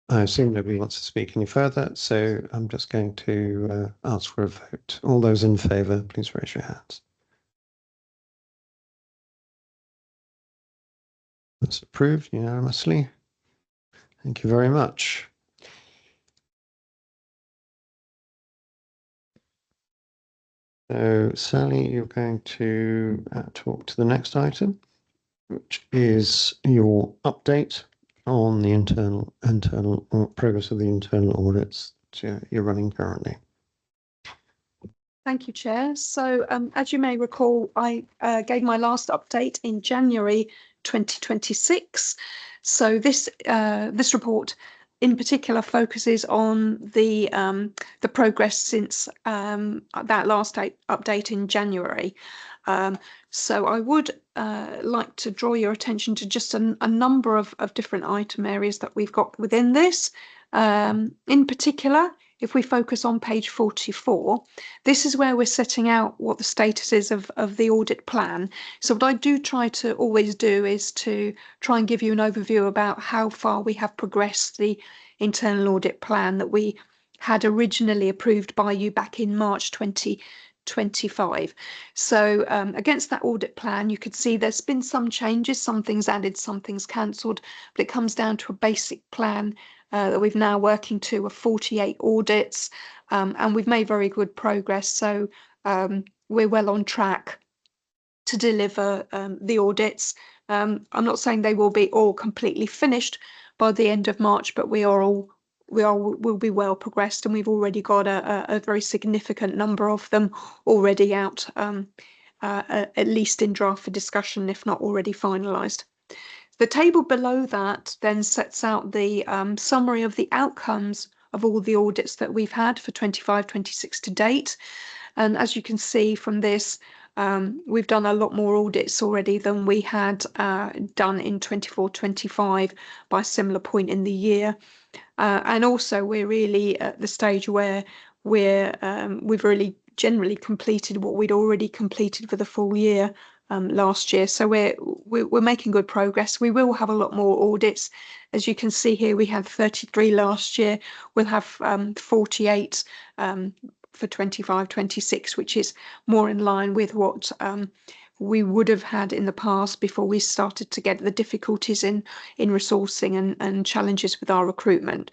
I assume nobody wants to speak any further, so I'm just going to ask for a vote. All those in favour, please raise your hands. That's approved unanimously. Thank you very much. So Sally, you're going to talk to the next item, which is your update on the internal progress of the internal audits you're running currently. Thank you, Chair. So as you may recall, I gave my last update in January 2026. So this report in particular focuses on the progress since that last update in January. So I would like to draw your attention to just a number of different item areas that we've got within this. In particular, if we focus on page 44, this is where we're setting out what the status is of the audit plan. So what I do try to always do is to try and give you an overview about how far we have progressed the internal audit plan that we had originally approved by you back in March 2025. So against that audit plan, you could see there's been some changes, some things added, some things cancelled, but it comes down to a basic plan that we've now working to of 48 audits, and we've made very good progress. So we're well on track to deliver the audits. I'm not saying they will be all completely finished by the end of March, but will be well progressed, and we've already got a very significant number of them already out, at least in draft for discussion, if not already finalised. The table below that then sets out the summary of the outcomes of all the audits that we've had for 25-26 to date. And as you can see from this, we've done a lot more audits already than we had done in 24-25 by a similar point in the year. And also we're really at the stage where we've really generally completed what we'd already completed for the full year last year. So we're making good progress. We will have a lot more audits. As you can see here, we had 33 last year. We'll have 48 for 25-26, which is more in line with what we would have had in the past before we started to get the difficulties in resourcing and challenges with our recruitment.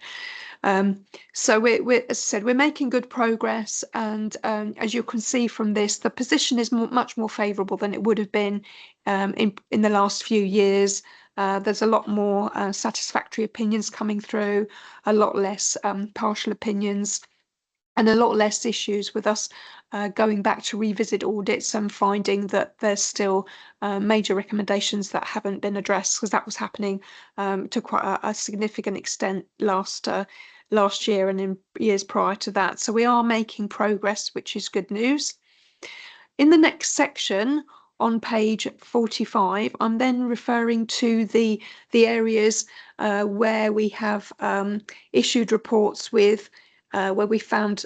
So we're, as I said, we're making good progress, and as you can see from this, the position is much more favourable than it would have been in the last few years. There's a lot more satisfactory opinions coming through, a lot less partial opinions, and a lot less issues with us going back to revisit audits and finding that there's still major recommendations that haven't been addressed, because that was happening to quite a significant extent last year and in years prior to that. So we are making progress, which is good news. In the next section on page 45, I'm then referring to the areas where we have issued reports with where we found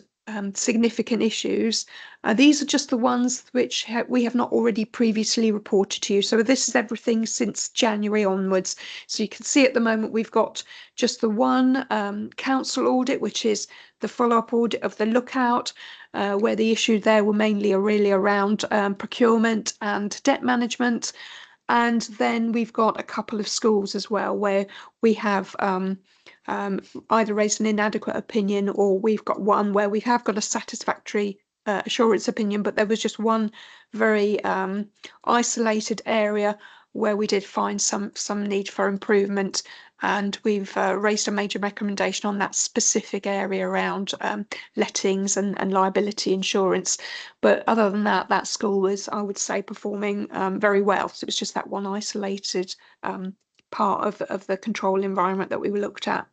significant issues. These are just the ones which we have not already previously reported to you. So this is everything since January onwards. So you can see at the moment we've got just the one council audit, which is the follow-up audit of the lookout, where the issue there were mainly really around procurement and debt management. And then we've got a couple of schools as well where we have either raised an inadequate opinion, or we've got one where we have got a satisfactory assurance opinion, but there was just one very isolated area where we did find some need for improvement, and we've raised a major recommendation on that specific area around lettings and liability insurance. But other than that, that school was, I would say, performing very well. So it was just that one isolated part of the control environment that we were looked at.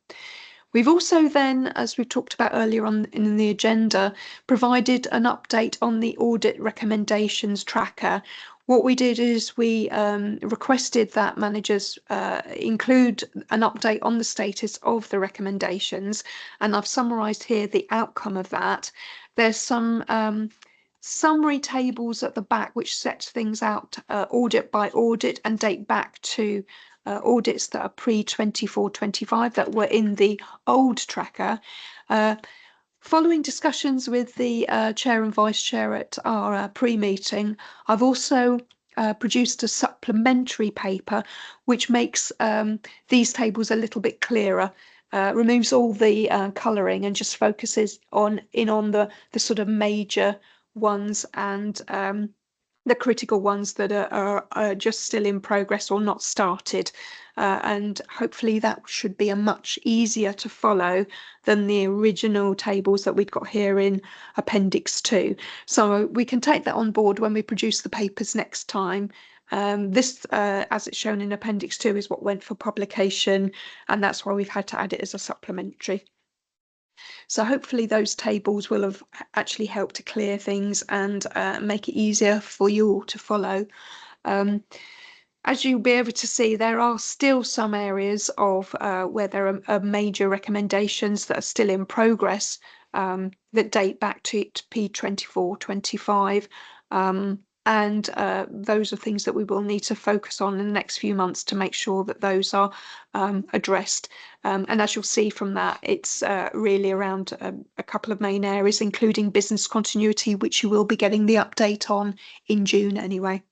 We've also then, as we talked about earlier on in the agenda, provided an update on the audit recommendations tracker. What we did is we requested that managers include an update on the status of the recommendations, and I've summarised here the outcome of that. There's some summary tables at the back which set things out audit by audit and date back to audits that are pre-24-25 that were in the old tracker. Following discussions with the chair and vice chair at our pre-meeting, I've also produced a supplementary paper which makes these tables a little bit clearer, removes all the colouring and just focuses on the sort of major ones and the critical ones that are just still in progress or not started. And hopefully that should be a much easier to follow than the original tables that we've got here in Appendix 2. So we can take that on board when we produce the papers next time. This, as it's shown in Appendix 2, is what went for publication, and that's why we've had to add it as a supplementary. So hopefully those tables will have actually helped to clear things and make it easier for you all to follow. As you'll be able to see, there are still some areas of where there are major recommendations that are still in progress that date back to P24-25. And those are things that we will need to focus on in the next few months to make sure that those are addressed. And as you'll see from that, it's really around a couple of main areas, including business continuity, which you will be getting the update on in June anyway.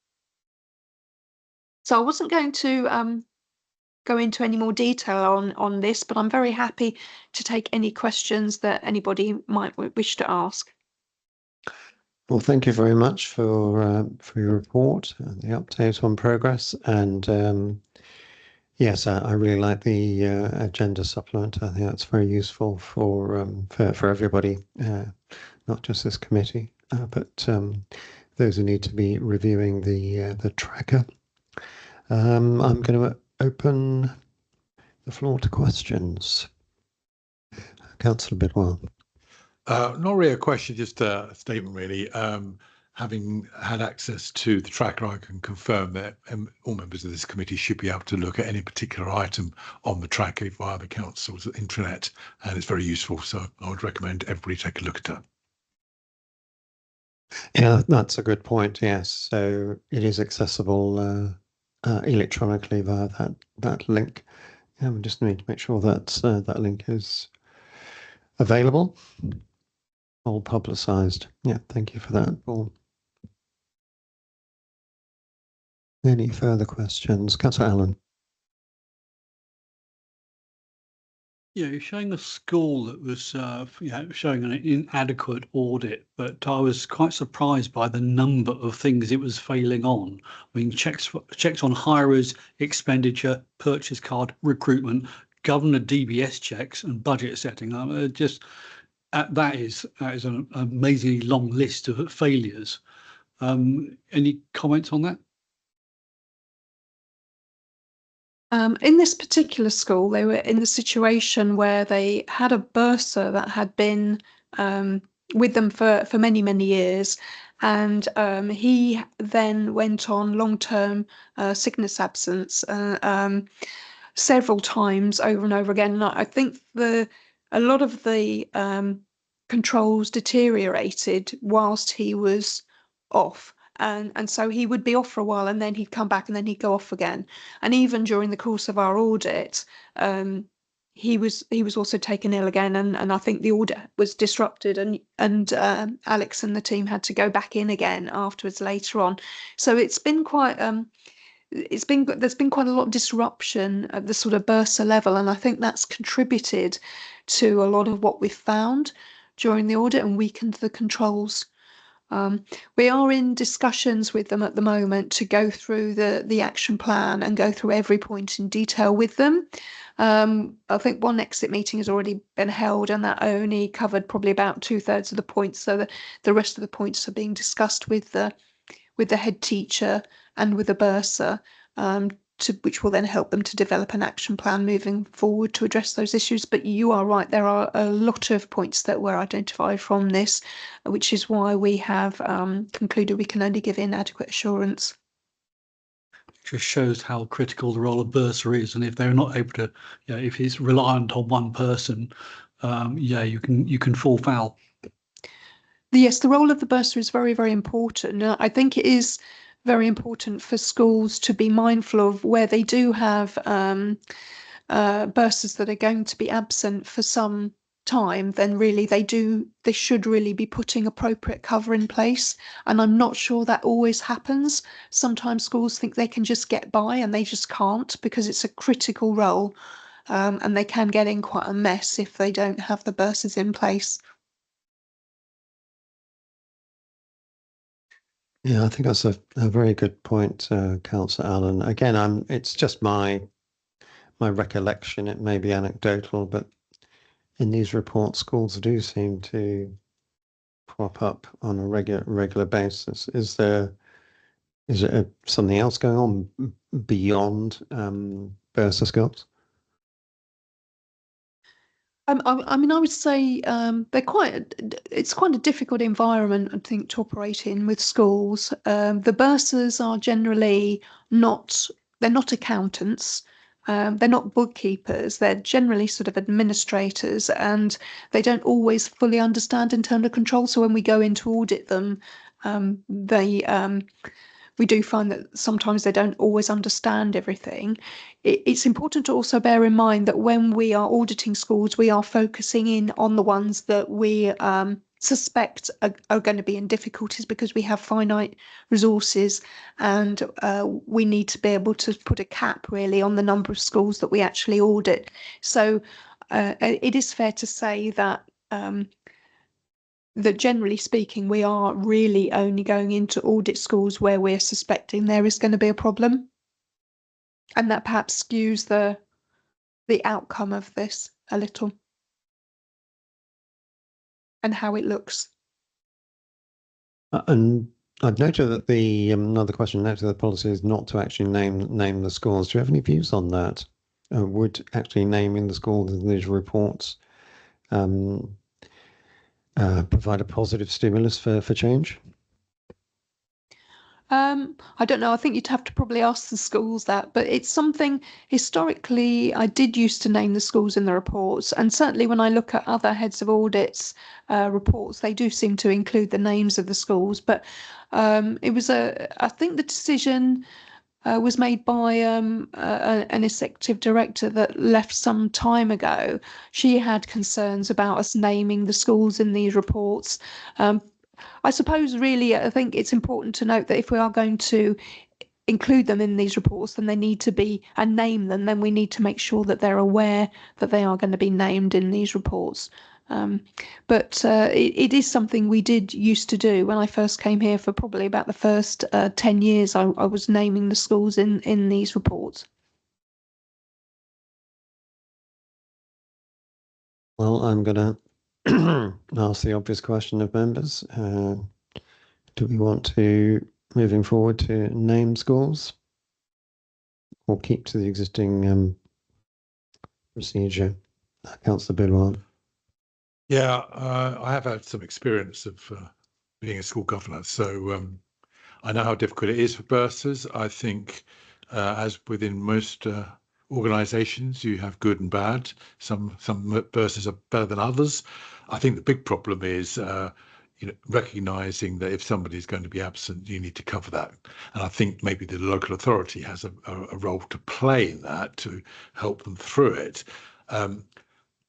So I wasn't going to go into any more detail on this, but I'm very happy to take any questions that anybody might wish to ask. Well, thank you very much for your report and the update on progress. And yes, I really like the agenda supplement. I think that's very useful for everybody, not just this committee, but those who need to be reviewing the tracker. I'm going to open the floor to questions. Councillor Bidwell. Not really a question, just a statement really. Having had access to the tracker, I can confirm that all members of this committee should be able to look at any particular item on the tracker via the council's intranet, and it's very useful. So I would recommend everybody take a look at that. Yeah, that's a good point. Yes, so it is accessible electronically via that link. We just need to make sure that that link is available, all publicised. Yeah, thank you for that, Paul. Any further questions? Councillor Allen. Yeah, you're showing a school that was showing an inadequate audit, but I was quite surprised by the number of things it was failing on. I mean, checks on hirers, expenditure, purchase card, recruitment, governor DBS checks, and budget setting. That is an amazingly long list of failures. Any comments on that? In this particular school, they were in the situation where they had a bursar that had been with them for many, many years. And he then went on long-term sickness absence several times over and over again. And I think a lot of the controls deteriorated whilst he was off. And so he would be off for a while and then he'd come back and then he'd go off again. And even during the course of our audit, he was also taken ill again, and I think the audit was disrupted, and Alex and the team had to go back in again afterwards later on. So it's been quite there's been quite a lot of disruption at the sort of bursar level, and I think that's contributed to a lot of what we've found during the audit and weakened the controls. We are in discussions with them at the moment to go through the action plan and go through every point in detail with them. I think one exit meeting has already been held, and that only covered probably about 2/3 of the points. So the rest of the points are being discussed with the head teacher and with the bursar, which will then help them to develop an action plan moving forward to address those issues. But you are right, there are a lot of points that were identified from this, which is why we have concluded we can only give inadequate assurance. It just shows how critical the role of bursar is, and if they're not able to, if it's reliant on one person, you can fall foul. Yes, the role of the bursar is very, very important. I think it is very important for schools to be mindful of where they do have bursars that are going to be absent for some time, then really they should really be putting appropriate cover in place. And I'm not sure that always happens. Sometimes schools think they can just get by and they just can't, because it's a critical role. And they can get in quite a mess if they don't have the bursars in place. Yeah, I think that's a very good point, Councillor Allen. Again, it's just my recollection. It may be anecdotal, but in these reports, schools do seem to crop up on a regular basis. Is there something else going on beyond bursar schools? I mean, I would say it's quite a difficult environment, I think, to operate in with schools. The bursars are generally they're not accountants. They're not bookkeepers. They're generally sort of administrators, and they don't always fully understand internal control. So when we go in to audit them, we do find that sometimes they don't always understand everything. It's important to also bear in mind that when we are auditing schools, we are focusing in on the ones that we suspect are going to be in difficulties, because we have finite resources, and we need to be able to put a cap really on the number of schools that we actually audit. So it is fair to say that generally speaking, we are really only going into audit schools where we're suspecting there is going to be a problem. And that perhaps skews the outcome of this a little, and how it looks. And I've noted that another question noted the policy is not to actually name the schools. Do you have any views on that? Would actually naming the schools in these reports provide a positive stimulus for change? I don't know. I think you'd have to probably ask the schools that, but it's something historically I did used to name the schools in the reports, and certainly when I look at other heads of audits reports, they do seem to include the names of the schools. But it was I think the decision was made by an executive director that left some time ago. She had concerns about us naming the schools in these reports. I suppose really, I think it's important to note that if we are going to include them in these reports, then they need to be and name them. Then we need to make sure that they're aware that they are going to be named in these reports. But it is something we did used to do when I first came here. For probably about the first 10 years, I was naming the schools in these reports. Well, I'm going to ask the obvious question of members. Do we want to, moving forward, to name schools or keep to the existing procedure? Councillor Bidwell. Yeah, I have had some experience of being a school governor, so I know how difficult it is for bursars. I think, as within most organisations, you have good and bad. Some bursars are better than others. I think the big problem is, recognising that if somebody is going to be absent, you need to cover that. And I think maybe the local authority has a role to play in that to help them through it.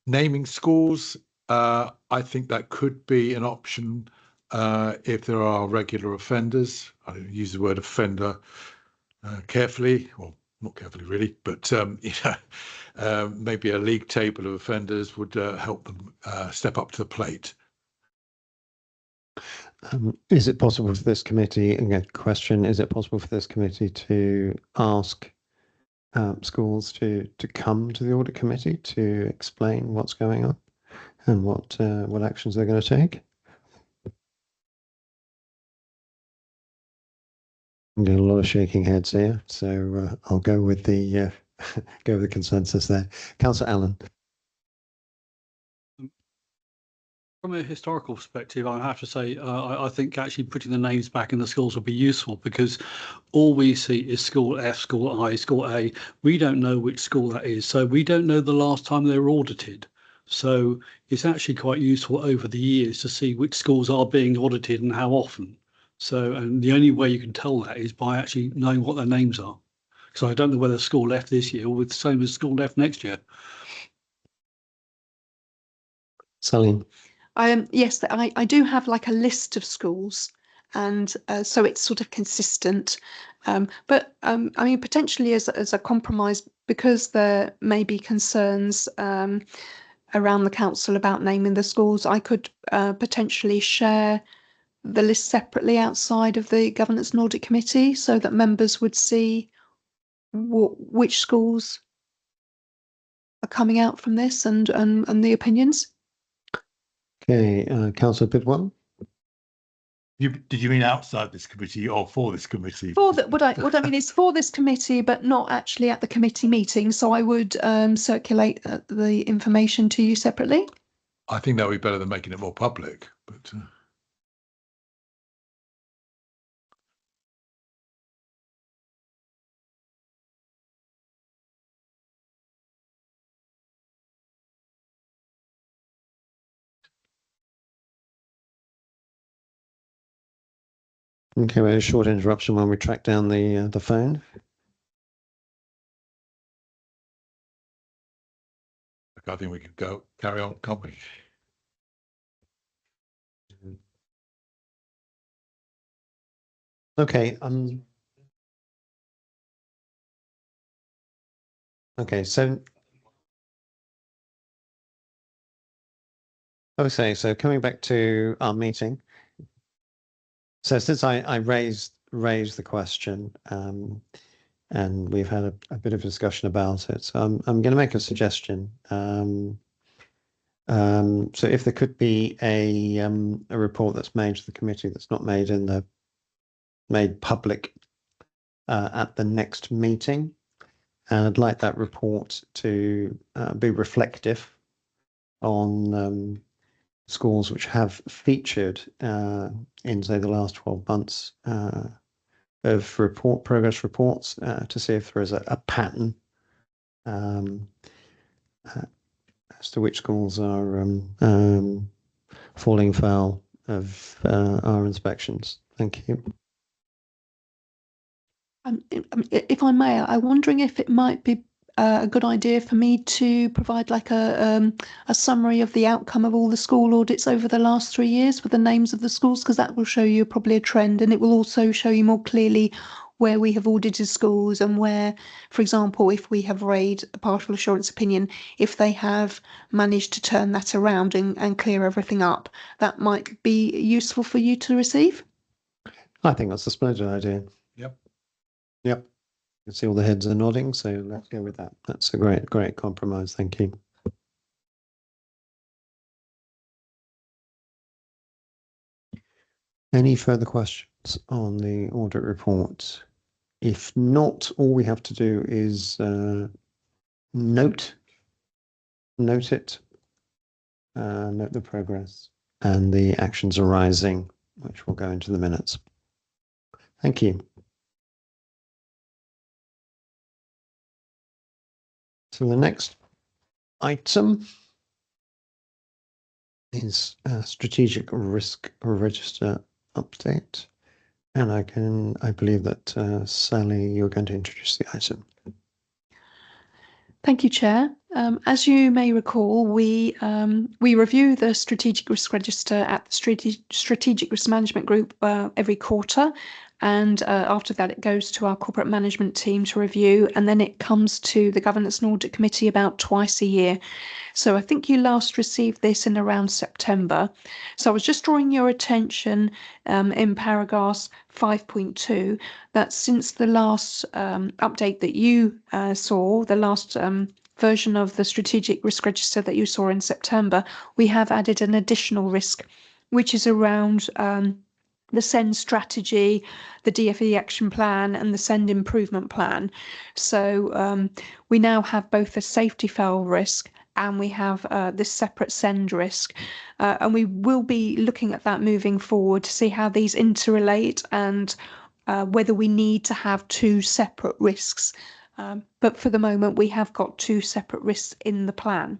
Naming schools, I think that could be an option if there are regular offenders. I use the word offender carefully, or not carefully really, but maybe a league table of offenders would help them step up to the plate. Is it possible for this committee, again, question, is it possible for this committee to ask schools to come to the audit committee to explain what's going on and what actions they're going to take? I'm getting a lot of shaking heads here, so I'll go with the consensus there. Councillor Allen. From a historical perspective, I have to say, I think actually putting the names back in the schools would be useful, because all we see is school F, school I, school A. We don't know which school that is, so we don't know the last time they were audited. So it's actually quite useful over the years to see which schools are being audited and how often. So, and the only way you can tell that is by actually knowing what their names are. So I don't know whether school left this year or with the same as school left next year. Sally? Yes, I do have like a list of schools, and so it's sort of consistent. But I mean, potentially as a compromise, because there may be concerns around the council about naming the schools, I could potentially share the list separately outside of the Governance and Audit Committee so that members would see which schools are coming out from this and the opinions. Okay, Councillor Bidwell? Did you mean outside this committee or for this committee? For that, what I mean is for this committee, but not actually at the committee meeting. So I would circulate the information to you separately. I think that would be better than making it more public, but. Okay, well, a short interruption while we track down the phone. I think we could carry on, can't we? Okay, okay, so so coming back to our meeting. So since I raised the question, and we've had a bit of discussion about it, so I'm going to make a suggestion. So if there could be a report that's made to the committee that's not made public at the next meeting, and I'd like that report to be reflective on schools which have featured in, say, the last 12 months of progress reports to see if there is a pattern as to which schools are falling foul of our inspections. Thank you. If I may, I'm wondering if it might be a good idea for me to provide like a summary of the outcome of all the school audits over the last 3 years with the names of the schools, because that will show you probably a trend, and it will also show you more clearly where we have audited schools and where, for example, if we have raised a partial assurance opinion, if they have managed to turn that around and clear everything up. That might be useful for you to receive. I think that's a splendid idea. Yep. Yep. You can see all the heads are nodding, so let's go with that. That's a great compromise. Thank you. Any further questions on the audit report? If not, all we have to do is note it, note the progress and the actions arising, which will go into the minutes. Thank you. So the next item is a strategic risk register update. And I believe that Sally, you're going to introduce the item. Thank you, Chair. As you may recall, we review the strategic risk register at the strategic risk management group every quarter, and after that it goes to our corporate management team to review, and then it comes to the governance and audit committee about twice a year. So I think you last received this in around September. So I was just drawing your attention in paragraph 5.2 that since the last update that you saw, the last version of the strategic risk register that you saw in September, we have added an additional risk, which is around the SEND strategy, the DFE action plan, and the SEND improvement plan. So we now have both a safety fail risk and we have this separate SEND risk. And we will be looking at that moving forward to see how these interrelate and whether we need to have two separate risks. But for the moment, we have got two separate risks in the plan.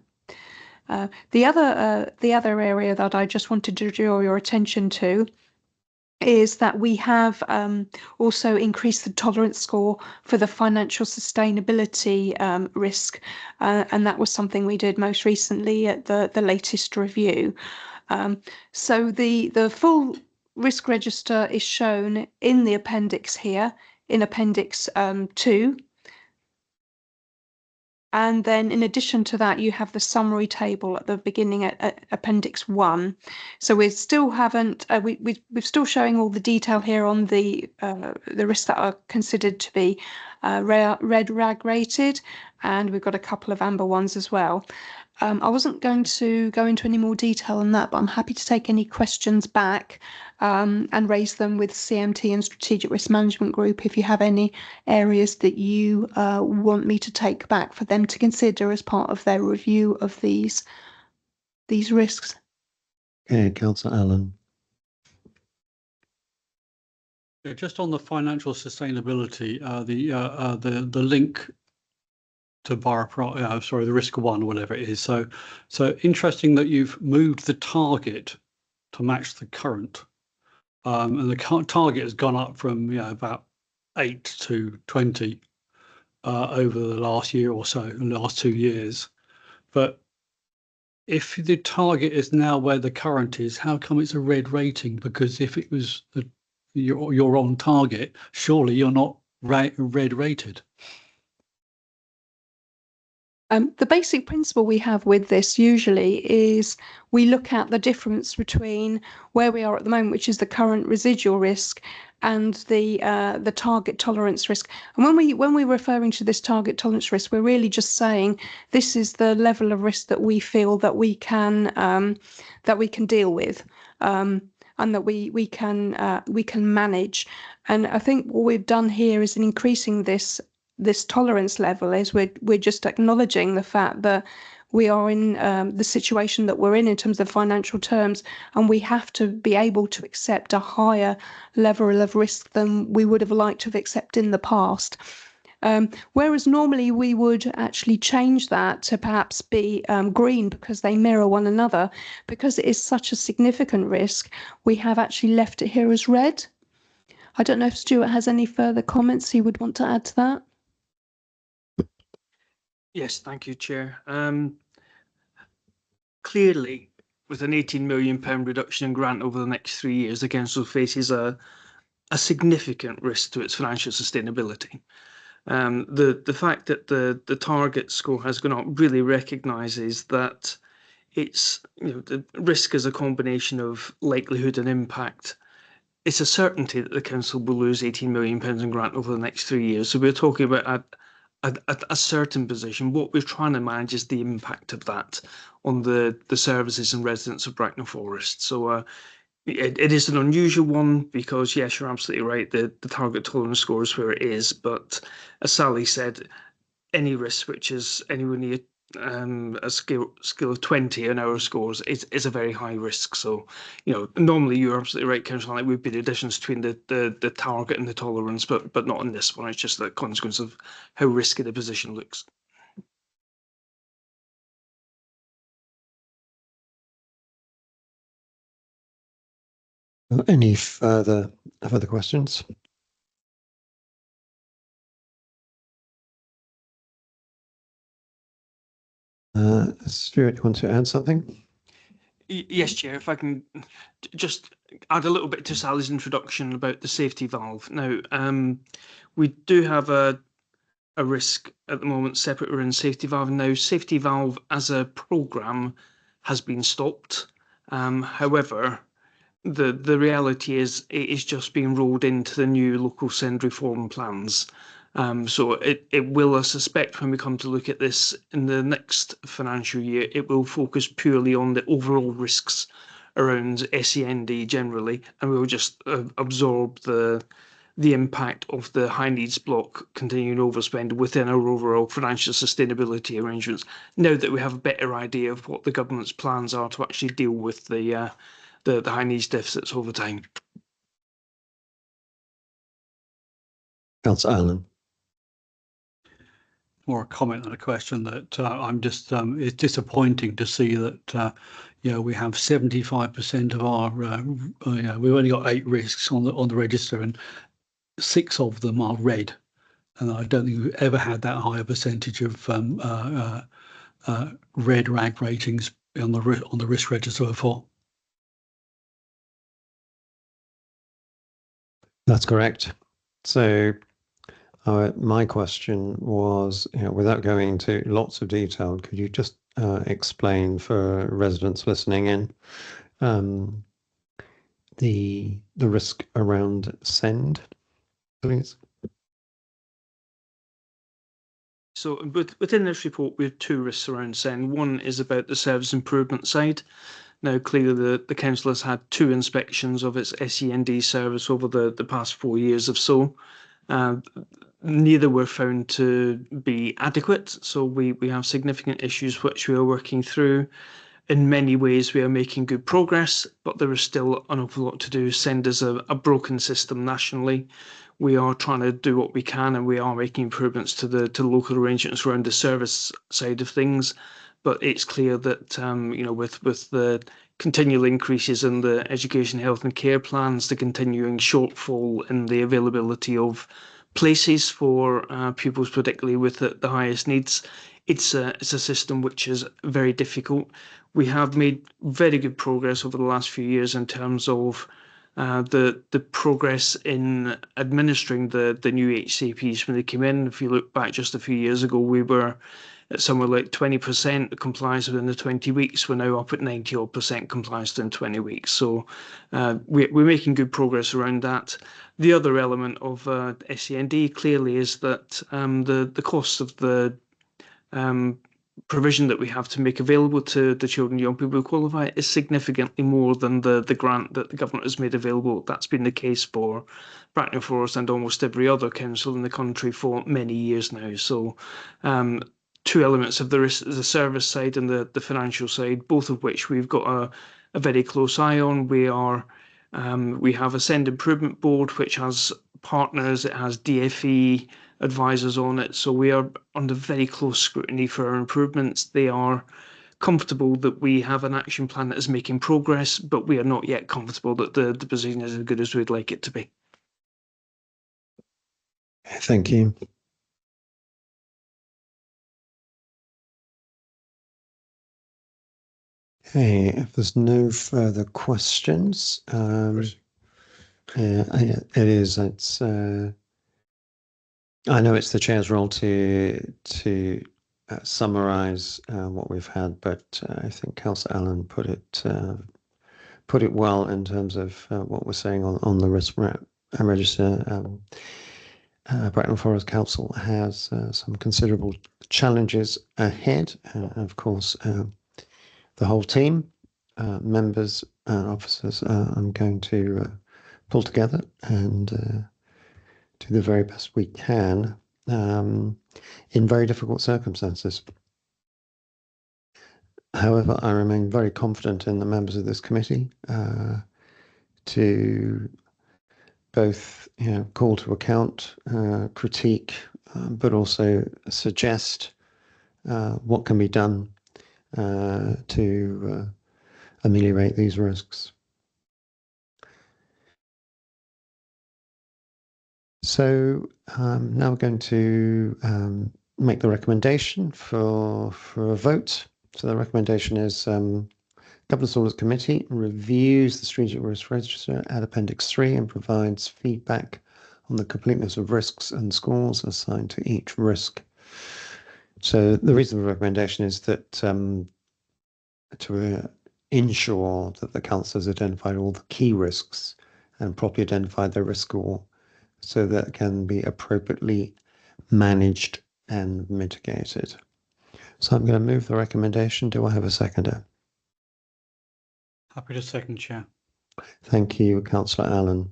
The other area that I just wanted to draw your attention to is that we have also increased the tolerance score for the financial sustainability risk, and that was something we did most recently at the latest review. So the full risk register is shown in the appendix here, in Appendix 2. And then in addition to that, you have the summary table at the beginning at Appendix 1. So we still haven't, we're still showing all the detail here on the risks that are considered to be red rag rated, and we've got a couple of amber ones as well. I wasn't going to go into any more detail on that, but I'm happy to take any questions back and raise them with CMT and Strategic Risk Management Group if you have any areas that you want me to take back for them to consider as part of their review of these risks. Okay, Councillor Allen. Yeah, just on the financial sustainability, the link to the risk one, whatever it is. So interesting that you've moved the target to match the current, and the target has gone up from about 8 to 20 over the last year or so, in the last 2 years. But if the target is now where the current is, how come it's a red rating? Because if it was you're on target, surely you're not red rated. The basic principle we have with this usually is we look at the difference between where we are at the moment, which is the current residual risk, and the target tolerance risk. And when we're referring to this target tolerance risk, we're really just saying this is the level of risk that we feel that we can deal with, and that we can manage. And I think what we've done here is in increasing this tolerance level is we're just acknowledging the fact that we are in the situation that we're in terms of financial terms, and we have to be able to accept a higher level of risk than we would have liked to have accepted in the past. Whereas normally we would actually change that to perhaps be green because they mirror one another. Because it is such a significant risk, we have actually left it here as red. I don't know if Stuart has any further comments he would want to add to that. Yes, thank you, Chair. Clearly, with an £18 million reduction in grant over the next 3 years, the council faces a significant risk to its financial sustainability. The fact that the target score has gone up really recognises that it's the risk is a combination of likelihood and impact. It's a certainty that the council will lose £18 million in grant over the next 3 years. So we're talking about a certain position. What we're trying to manage is the impact of that on the services and residents of Bracknell Forest. So it is an unusual one because, yes, you're absolutely right, the target tolerance score is where it is. But as Sally said, any risk which is anywhere near a scale of 20 on our scores is a very high risk. So, normally you're absolutely right, Councillor, it would be the difference between the target and the tolerance, but not in this one. It's just the consequence of how risky the position looks. Any further questions? Stuart, you want to add something? Yes, Chair, if I can just add a little bit to Sally's introduction about the safety valve. Now, we do have a risk at the moment separate within safety valve. Now, safety valve as a programme has been stopped. However, the reality is it is just being rolled into the new local send reform plans. So it will, I suspect, when we come to look at this in the next financial year, it will focus purely on the overall risks around SEND generally, and we'll just absorb the impact of the high needs block continuing overspend within our overall financial sustainability arrangements, now that we have a better idea of what the government's plans are to actually deal with the high needs deficits over time. Councillor Allen. more a comment than a question that I'm just, it's disappointing to see that, we have 75% of our, we've only got 8 risks on the register, and 6 of them are red. And I don't think we've ever had that high a percentage of red RAG ratings on the risk register before. That's correct. So my question was, without going into lots of detail, could you just explain for residents listening in the risk around send, please? So within this report, we have 2 risks around send. One is about the service improvement side. Now, clearly, the council has had 2 inspections of its SEND service over the past 4 years or so. Neither were found to be adequate, so we have significant issues which we are working through. In many ways, we are making good progress, but there is still an awful lot to do. Send is a broken system nationally. We are trying to do what we can, and we are making improvements to local arrangements around the service side of things. But it's clear that with the continual increases in the education, health and care plans, the continuing shortfall in the availability of places for pupils, particularly with the highest needs, it's a system which is very difficult. We have made very good progress over the last few years in terms of the progress in administering the new HCPs when they came in. If you look back just a few years ago, we were at somewhere like 20% compliance within the 20 weeks. We're now up at 90% compliance within 20 weeks. So we're making good progress around that. The other element of SEND clearly is that the cost of the provision that we have to make available to the children and young people who qualify is significantly more than the grant that the government has made available. That's been the case for Bracknell Forest and almost every other council in the country for many years now. So 2 elements of the service side and the financial side, both of which we've got a very close eye on. We have a Send Improvement Board which has partners, it has DFE advisors on it, so we are under very close scrutiny for our improvements. They are comfortable that we have an action plan that is making progress, but we are not yet comfortable that the position is as good as we'd like it to be. Thank you. Okay, if there's no further questions, it is. I know it's the chair's role to summarise what we've had, but I think Councillor Allen put it well in terms of what we're saying on the risk register. Bracknell Forest Council has some considerable challenges ahead. Of course, the whole team, members and officers, I'm going to pull together and do the very best we can in very difficult circumstances. However, I remain very confident in the members of this committee to both call to account, critique, but also suggest what can be done to ameliorate these risks. So now we're going to make the recommendation for a vote. So the recommendation is Governance Audit Committee reviews the Strategic Risk Register at Appendix 3 and provides feedback on the completeness of risks and scores assigned to each risk. So the reason for the recommendation is that to ensure that the council has identified all the key risks and properly identified their risk score so that it can be appropriately managed and mitigated. So I'm going to move the recommendation. Do I have a seconder? Happy to second, Chair. Thank you, Councillor Allen.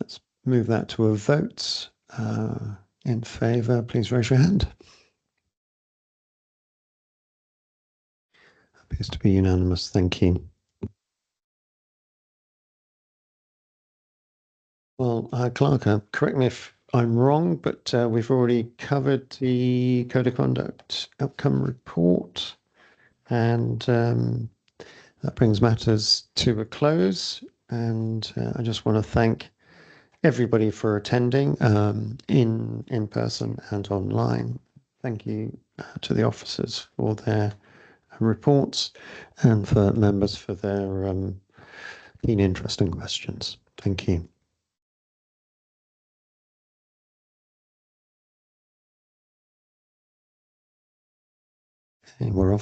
Let's move that to a vote. In favour, please raise your hand. Appears to be unanimous. Thank you. Well, Clerk, correct me if I'm wrong, but we've already covered the Code of Conduct outcome report, and that brings matters to a close. And I just want to thank everybody for attending in person and online. Thank you to the officers for their reports and for members for their keen interest and questions. Thank you. And we're off.